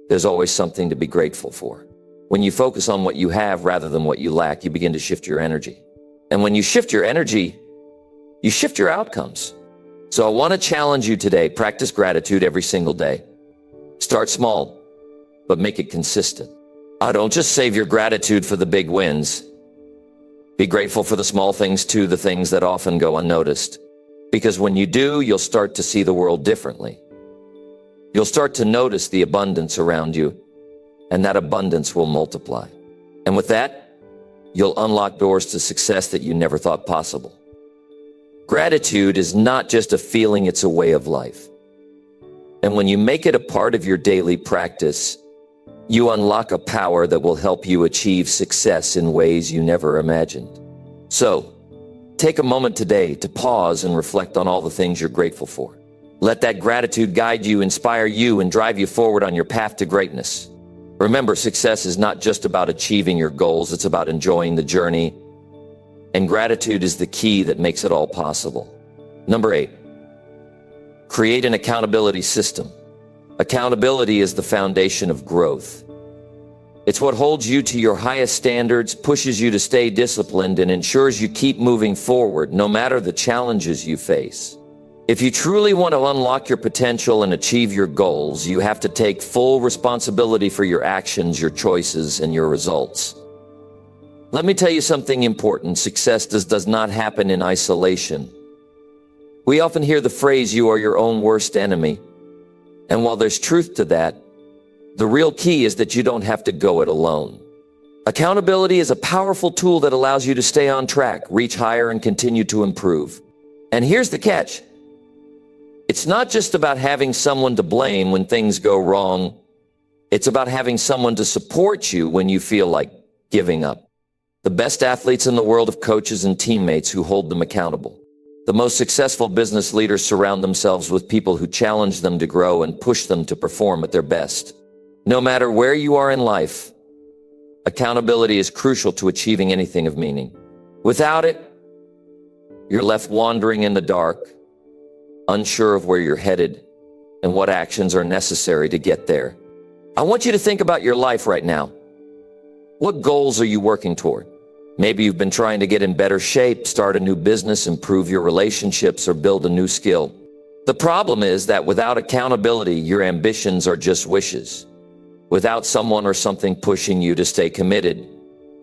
there's always something to be grateful for. When you focus on what you have rather than what you lack, you begin to shift your energy. And when you shift your energy, you shift your outcomes. So I want to challenge you today, practice gratitude every single day. Start small, but make it consistent. Don't just save your gratitude for the big wins. Be grateful for the small things too, the things that often go unnoticed. Because when you do, you'll start to see the world differently. You'll start to notice the abundance around you, and that abundance will multiply. And with that, you'll unlock doors to success that you never thought possible. Gratitude is not just a feeling, it's a way of life. And when you make it a part of your daily practice, you unlock a power that will help you achieve success in ways you never imagined. So, take a moment today to pause and reflect on all the things you're grateful for. Let that gratitude guide you, inspire you, and drive you forward on your path to greatness. Remember, success is not just about achieving your goals, it's about enjoying the journey. And gratitude is the key that makes it all possible. Number 8, create an accountability system. Accountability is the foundation of growth. It's what holds you to your highest standards, pushes you to stay disciplined, and ensures you keep moving forward no matter the challenges you face. If you truly want to unlock your potential and achieve your goals, you have to take full responsibility for your actions, your choices, and your results. Let me tell you something important. Success does not happen in isolation. We often hear the phrase, "You are your own worst enemy." And while there's truth to that, the real key is that you don't have to go it alone. Accountability is a powerful tool that allows you to stay on track, reach higher, and continue to improve. And here's the catch. It's not just about having someone to blame when things go wrong. It's about having someone to support you when you feel like giving up. The best athletes in the world have coaches and teammates who hold them accountable. The most successful business leaders surround themselves with people who challenge them to grow and push them to perform at their best. No matter where you are in life, accountability is crucial to achieving anything of meaning. Without it, you're left wandering in the dark, unsure of where you're headed and what actions are necessary to get there. I want you to think about your life right now. What goals are you working toward? Maybe you've been trying to get in better shape, start a new business, improve your relationships, or build a new skill. The problem is that without accountability, your ambitions are just wishes. Without someone or something pushing you to stay committed,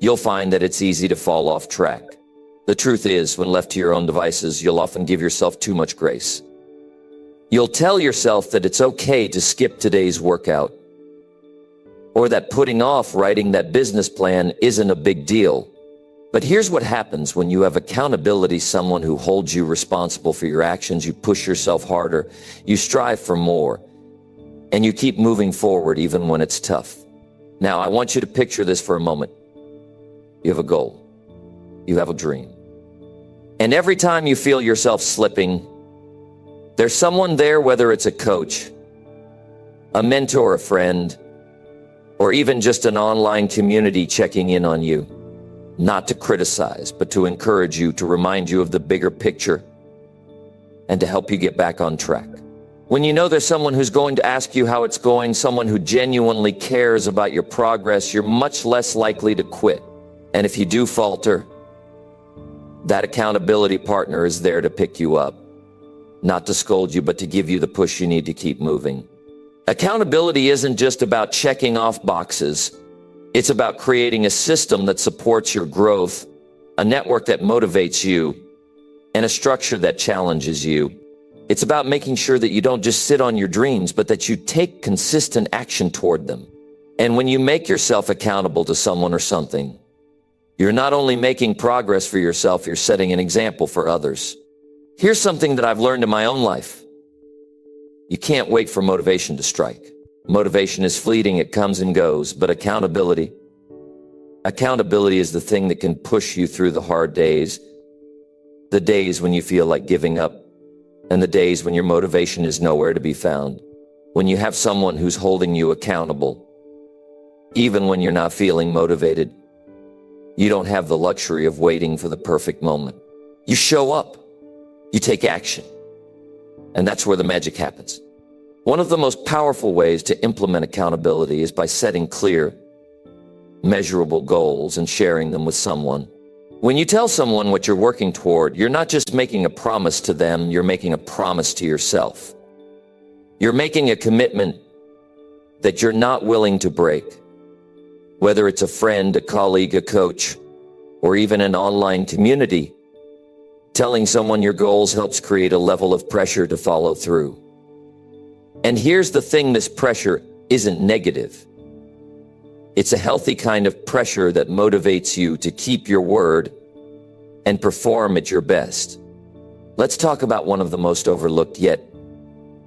you'll find that it's easy to fall off track. The truth is, when left to your own devices, you'll often give yourself too much grace. You'll tell yourself that it's okay to skip today's workout, or that putting off writing that business plan isn't a big deal. But here's what happens when you have accountability, someone who holds you responsible for your actions. You push yourself harder, you strive for more, and you keep moving forward even when it's tough. Now, I want you to picture this for a moment. You have a goal. You have a dream. And every time you feel yourself slipping, there's someone there, whether it's a coach, a mentor, a friend, or even just an online community checking in on you. Not to criticize, but to encourage you, to remind you of the bigger picture, and to help you get back on track. When you know there's someone who's going to ask you how it's going, someone who genuinely cares about your progress, you're much less likely to quit. And if you do falter, that accountability partner is there to pick you up, not to scold you, but to give you the push you need to keep moving. Accountability isn't just about checking off boxes. It's about creating a system that supports your growth, a network that motivates you, and a structure that challenges you. It's about making sure that you don't just sit on your dreams, but that you take consistent action toward them. And when you make yourself accountable to someone or something, you're not only making progress for yourself, you're setting an example for others. Here's something that I've learned in my own life. You can't wait for motivation to strike. Motivation is fleeting, it comes and goes, but accountability is the thing that can push you through the hard days, the days when you feel like giving up, and the days when your motivation is nowhere to be found. When you have someone who's holding you accountable, even when you're not feeling motivated, you don't have the luxury of waiting for the perfect moment. You show up, you take action, and that's where the magic happens. One of the most powerful ways to implement accountability is by setting clear, measurable goals and sharing them with someone. When you tell someone what you're working toward, you're not just making a promise to them, you're making a promise to yourself. You're making a commitment that you're not willing to break. Whether it's a friend, a colleague, a coach, or even an online community, telling someone your goals helps create a level of pressure to follow through. And here's the thing, this pressure isn't negative. It's a healthy kind of pressure that motivates you to keep your word and perform at your best. Let's talk about one of the most overlooked yet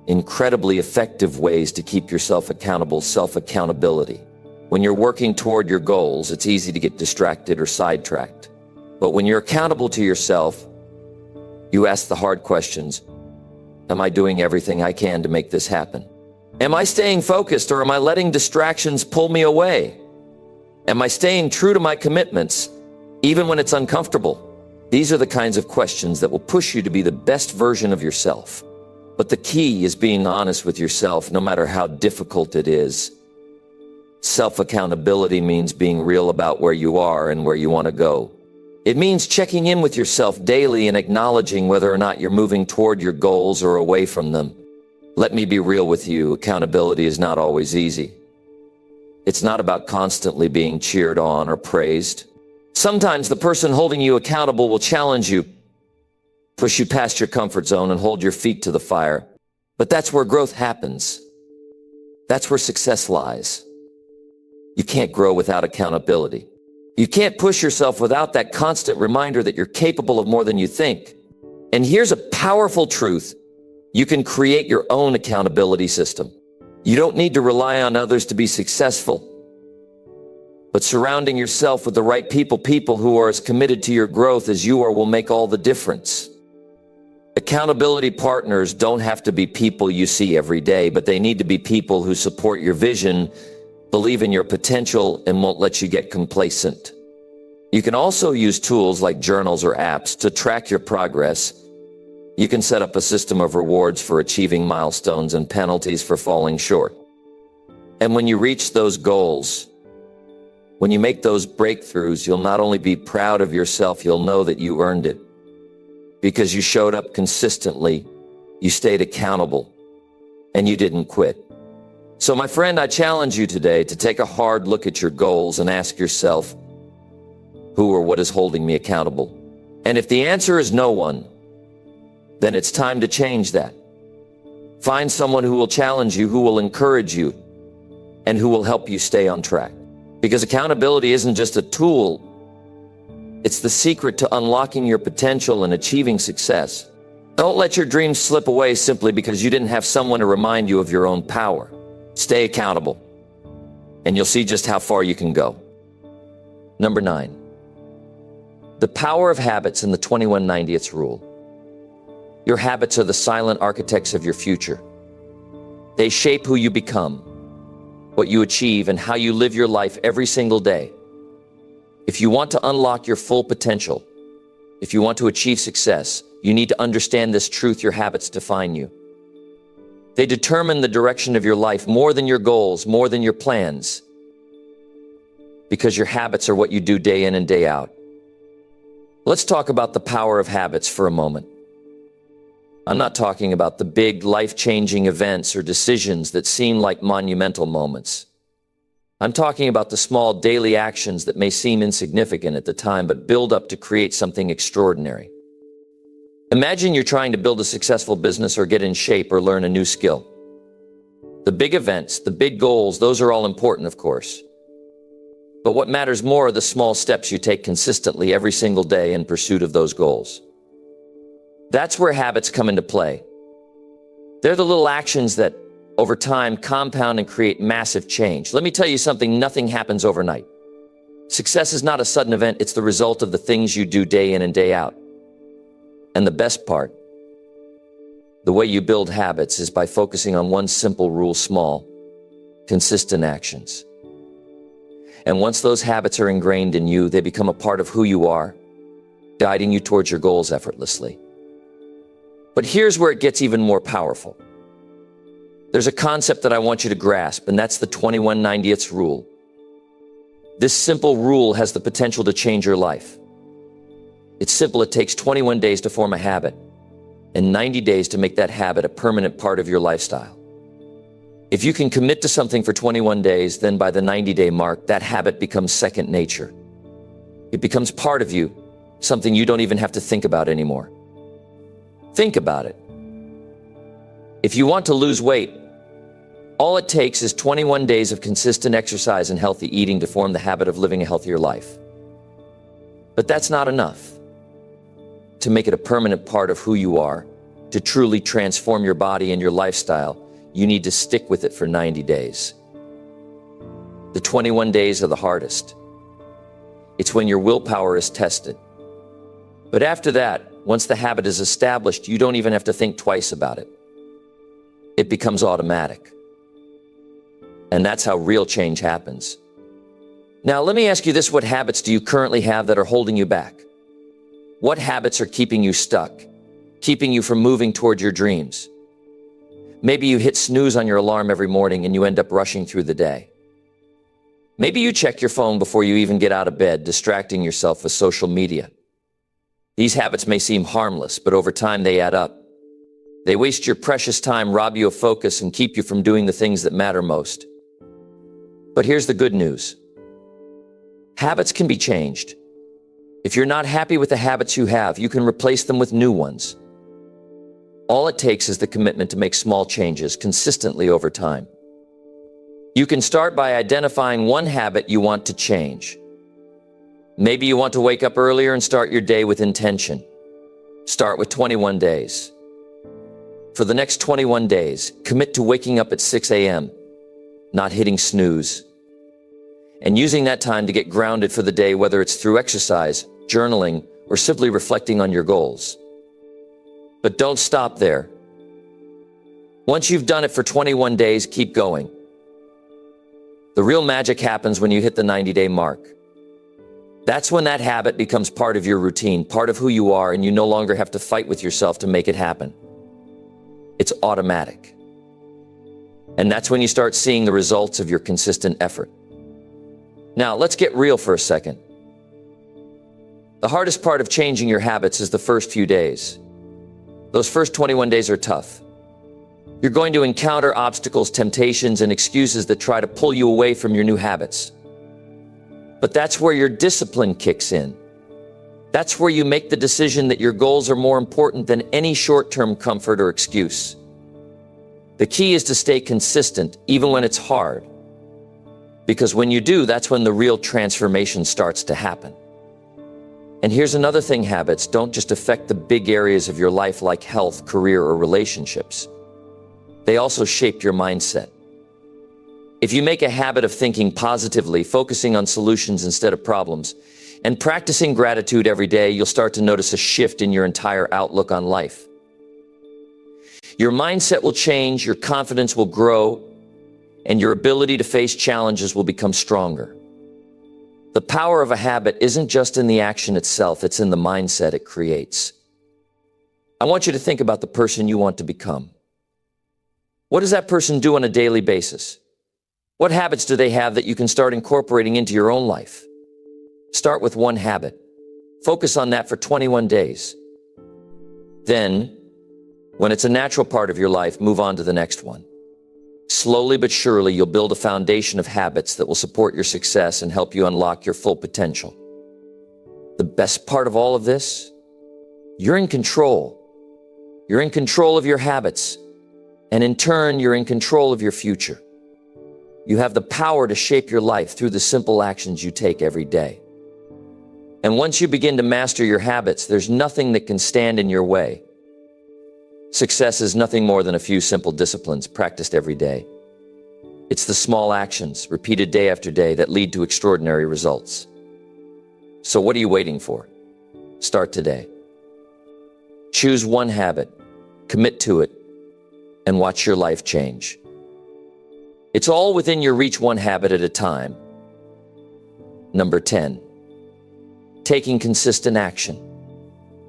incredibly effective ways to keep yourself accountable: self-accountability. When you're working toward your goals, it's easy to get distracted or sidetracked. But when you're accountable to yourself, you ask the hard questions. Am I doing everything I can to make this happen? Am I staying focused, or am I letting distractions pull me away? Am I staying true to my commitments, even when it's uncomfortable? These are the kinds of questions that will push you to be the best version of yourself. But the key is being honest with yourself, no matter how difficult it is. Self-accountability means being real about where you are and where you want to go. It means checking in with yourself daily and acknowledging whether or not you're moving toward your goals or away from them. Let me be real with you, accountability is not always easy. It's not about constantly being cheered on or praised. Sometimes the person holding you accountable will challenge you, push you past your comfort zone, and hold your feet to the fire. But that's where growth happens. That's where success lies. You can't grow without accountability. You can't push yourself without that constant reminder that you're capable of more than you think. And here's a powerful truth. You can create your own accountability system. You don't need to rely on others to be successful. But surrounding yourself with the right people who are as committed to your growth as you are, will make all the difference. Accountability partners don't have to be people you see every day, but they need to be people who support your vision, believe in your potential, and won't let you get complacent. You can also use tools like journals or apps to track your progress. You can set up a system of rewards for achieving milestones and penalties for falling short. And when you reach those goals, when you make those breakthroughs, you'll not only be proud of yourself, you'll know that you earned it. Because you showed up consistently, you stayed accountable, and you didn't quit. So my friend, I challenge you today to take a hard look at your goals and ask yourself, who or what is holding me accountable? And if the answer is no one, then it's time to change that. Find someone who will challenge you, who will encourage you, and who will help you stay on track. Because accountability isn't just a tool, it's the secret to unlocking your potential and achieving success. Don't let your dreams slip away simply because you didn't have someone to remind you of your own power. Stay accountable, and you'll see just how far you can go. Number 9, the power of habits and the 21/90th rule. Your habits are the silent architects of your future. They shape who you become, what you achieve, and how you live your life every single day. If you want to unlock your full potential, if you want to achieve success, you need to understand this truth: your habits define you. They determine the direction of your life more than your goals, more than your plans, because your habits are what you do day in and day out. Let's talk about the power of habits for a moment. I'm not talking about the big life-changing events or decisions that seem like monumental moments. I'm talking about the small daily actions that may seem insignificant at the time, but build up to create something extraordinary. Imagine you're trying to build a successful business or get in shape or learn a new skill. The big events, the big goals, those are all important, of course. But what matters more are the small steps you take consistently every single day in pursuit of those goals. That's where habits come into play. They're the little actions that, over time, compound and create massive change. Let me tell you something, nothing happens overnight. Success is not a sudden event, it's the result of the things you do day in and day out. And the best part, the way you build habits is by focusing on one simple rule: small, consistent actions. And once those habits are ingrained in you, they become a part of who you are, guiding you towards your goals effortlessly. But here's where it gets even more powerful. There's a concept that I want you to grasp, and that's the 21/90th rule. This simple rule has the potential to change your life. It's simple. It takes 21 days to form a habit, and 90 days to make that habit a permanent part of your lifestyle. If you can commit to something for 21 days, then by the 90-day mark, that habit becomes second nature. It becomes part of you, something you don't even have to think about anymore. Think about it. If you want to lose weight, all it takes is 21 days of consistent exercise and healthy eating to form the habit of living a healthier life. But that's not enough. To make it a permanent part of who you are, to truly transform your body and your lifestyle, you need to stick with it for 90 days. The 21 days are the hardest. It's when your willpower is tested. But after that, once the habit is established, you don't even have to think twice about it. It becomes automatic. And that's how real change happens. Now, let me ask you this: what habits do you currently have that are holding you back? What habits are keeping you stuck, keeping you from moving toward your dreams? Maybe you hit snooze on your alarm every morning and you end up rushing through the day. Maybe you check your phone before you even get out of bed, distracting yourself with social media. These habits may seem harmless, but over time they add up. They waste your precious time, rob you of focus, and keep you from doing the things that matter most. But here's the good news. Habits can be changed. If you're not happy with the habits you have, you can replace them with new ones. All it takes is the commitment to make small changes consistently over time. You can start by identifying one habit you want to change. Maybe you want to wake up earlier and start your day with intention. Start with 21 days. For the next 21 days, commit to waking up at 6 a.m., not hitting snooze, and using that time to get grounded for the day, whether it's through exercise, journaling, or simply reflecting on your goals. But don't stop there. Once you've done it for 21 days, keep going. The real magic happens when you hit the 90-day mark. That's when that habit becomes part of your routine, part of who you are, and you no longer have to fight with yourself to make it happen. It's automatic. And that's when you start seeing the results of your consistent effort. Now, let's get real for a second. The hardest part of changing your habits is the first few days. Those first 21 days are tough. You're going to encounter obstacles, temptations, and excuses that try to pull you away from your new habits. But that's where your discipline kicks in. That's where you make the decision that your goals are more important than any short-term comfort or excuse. The key is to stay consistent, even when it's hard. Because when you do, that's when the real transformation starts to happen. And here's another thing: habits don't just affect the big areas of your life like health, career, or relationships. They also shape your mindset. If you make a habit of thinking positively, focusing on solutions instead of problems, and practicing gratitude every day, you'll start to notice a shift in your entire outlook on life. Your mindset will change, your confidence will grow, and your ability to face challenges will become stronger. The power of a habit isn't just in the action itself, it's in the mindset it creates. I want you to think about the person you want to become. What does that person do on a daily basis? What habits do they have that you can start incorporating into your own life? Start with one habit. Focus on that for 21 days. Then, when it's a natural part of your life, move on to the next one. Slowly but surely, you'll build a foundation of habits that will support your success and help you unlock your full potential. The best part of all of this? You're in control. You're in control of your habits. And in turn, you're in control of your future. You have the power to shape your life through the simple actions you take every day. And once you begin to master your habits, there's nothing that can stand in your way. Success is nothing more than a few simple disciplines practiced every day. It's the small actions, repeated day after day, that lead to extraordinary results. So what are you waiting for? Start today. Choose one habit, commit to it, and watch your life change. It's all within your reach, one habit at a time. Number 10, taking consistent action.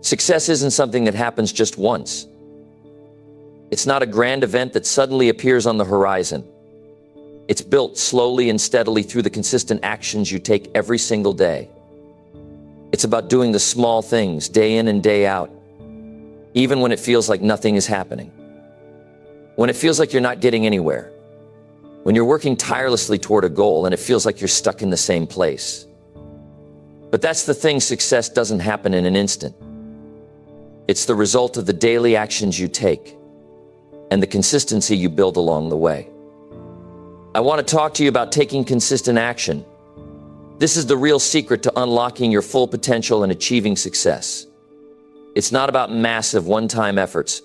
Success isn't something that happens just once. It's not a grand event that suddenly appears on the horizon. It's built slowly and steadily through the consistent actions you take every single day. It's about doing the small things day in and day out, even when it feels like nothing is happening. When it feels like you're not getting anywhere. When you're working tirelessly toward a goal and it feels like you're stuck in the same place. But that's the thing, success doesn't happen in an instant. It's the result of the daily actions you take and the consistency you build along the way. I want to talk to you about taking consistent action. This is the real secret to unlocking your full potential and achieving success. It's not about massive one-time efforts.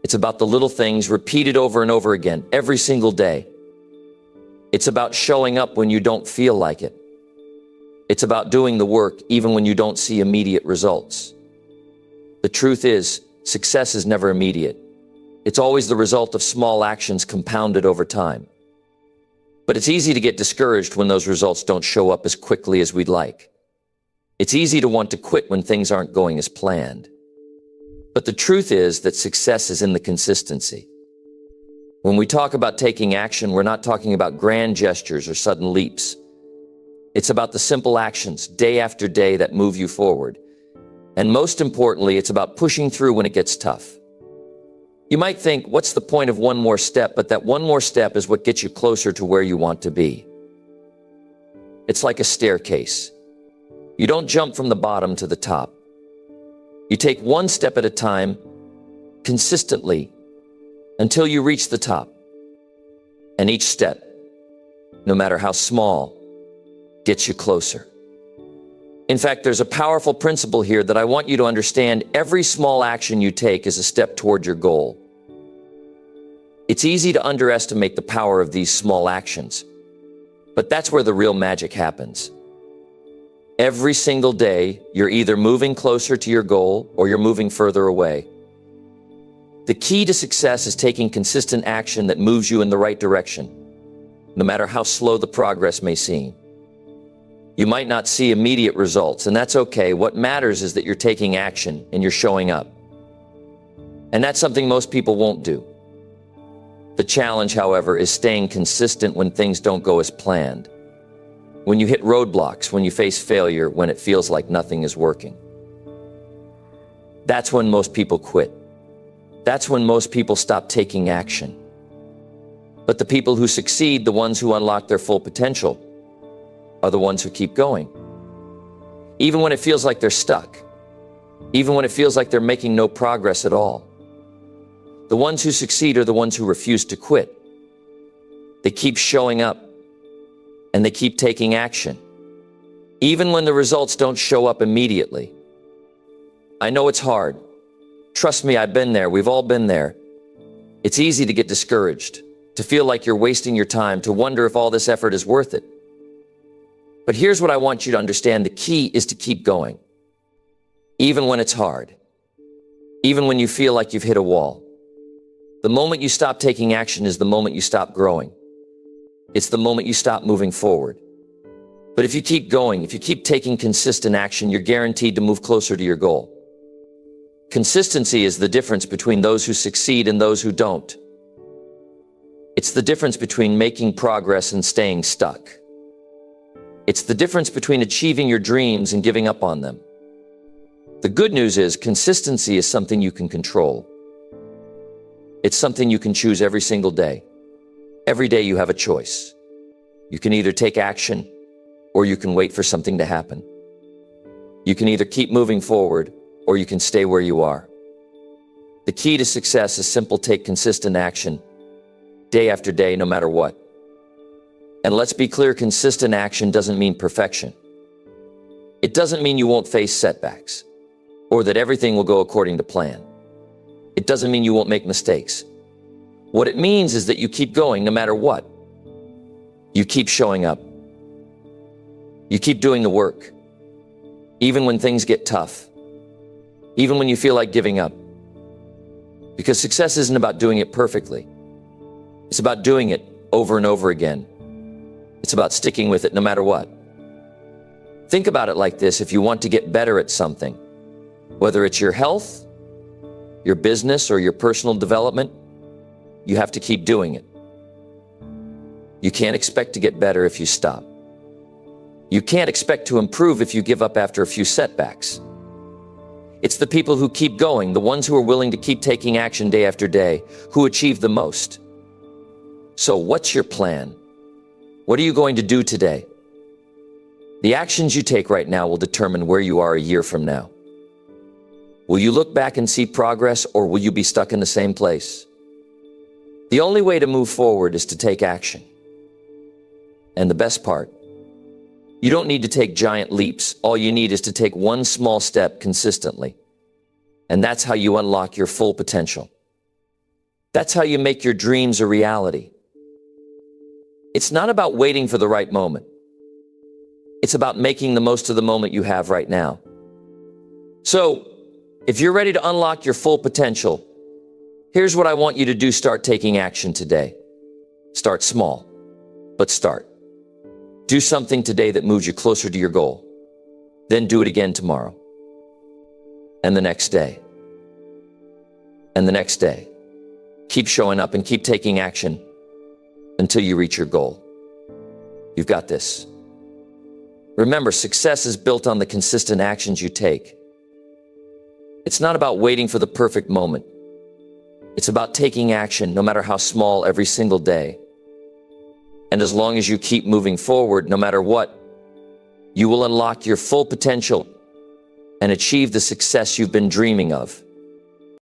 It's about the little things repeated over and over again, every single day. It's about showing up when you don't feel like it. It's about doing the work even when you don't see immediate results. The truth is, success is never immediate. It's always the result of small actions compounded over time. But it's easy to get discouraged when those results don't show up as quickly as we'd like. It's easy to want to quit when things aren't going as planned. But the truth is that success is in the consistency. When we talk about taking action, we're not talking about grand gestures or sudden leaps. It's about the simple actions, day after day, that move you forward. And most importantly, it's about pushing through when it gets tough. You might think, what's the point of one more step? But that one more step is what gets you closer to where you want to be. It's like a staircase. You don't jump from the bottom to the top. You take one step at a time, consistently, until you reach the top. And each step, no matter how small, gets you closer. In fact, there's a powerful principle here that I want you to understand. Every small action you take is a step toward your goal. It's easy to underestimate the power of these small actions, but that's where the real magic happens. Every single day, you're either moving closer to your goal or you're moving further away. The key to success is taking consistent action that moves you in the right direction, no matter how slow the progress may seem. You might not see immediate results, and that's okay. What matters is that you're taking action and you're showing up. And that's something most people won't do. The challenge, however, is staying consistent when things don't go as planned. When you hit roadblocks, when you face failure, when it feels like nothing is working. That's when most people quit. That's when most people stop taking action. But the people who succeed, the ones who unlock their full potential, are the ones who keep going. Even when it feels like they're stuck. Even when it feels like they're making no progress at all. The ones who succeed are the ones who refuse to quit. They keep showing up, and they keep taking action, even when the results don't show up immediately. I know it's hard. Trust me, I've been there. We've all been there. It's easy to get discouraged, to feel like you're wasting your time, to wonder if all this effort is worth it. But here's what I want you to understand. The key is to keep going, even when it's hard, even when you feel like you've hit a wall. The moment you stop taking action is the moment you stop growing. It's the moment you stop moving forward. But if you keep going, if you keep taking consistent action, you're guaranteed to move closer to your goal. Consistency is the difference between those who succeed and those who don't. It's the difference between making progress and staying stuck. It's the difference between achieving your dreams and giving up on them. The good news is consistency is something you can control. It's something you can choose every single day. Every day you have a choice. You can either take action or you can wait for something to happen. You can either keep moving forward or you can stay where you are. The key to success is simple: take consistent action, day after day, no matter what. And let's be clear, consistent action doesn't mean perfection. It doesn't mean you won't face setbacks or that everything will go according to plan. It doesn't mean you won't make mistakes. What it means is that you keep going no matter what. You keep showing up. You keep doing the work, even when things get tough, even when you feel like giving up. Because success isn't about doing it perfectly. It's about doing it over and over again. It's about sticking with it no matter what. Think about it like this: if you want to get better at something, whether it's your health, your business, or your personal development, you have to keep doing it. You can't expect to get better if you stop. You can't expect to improve if you give up after a few setbacks. It's the people who keep going, the ones who are willing to keep taking action day after day, who achieve the most. So what's your plan? What are you going to do today? The actions you take right now will determine where you are a year from now. Will you look back and see progress, or will you be stuck in the same place? The only way to move forward is to take action. And the best part, you don't need to take giant leaps. All you need is to take one small step consistently. And that's how you unlock your full potential. That's how you make your dreams a reality. It's not about waiting for the right moment. It's about making the most of the moment you have right now. So, if you're ready to unlock your full potential, here's what I want you to do. Start taking action today. Start small, but start. Do something today that moves you closer to your goal. Then do it again tomorrow. And the next day. And the next day. Keep showing up and keep taking action until you reach your goal. You've got this. Remember, success is built on the consistent actions you take. It's not about waiting for the perfect moment. It's about taking action, no matter how small, every single day. And as long as you keep moving forward, no matter what, you will unlock your full potential and achieve the success you've been dreaming of.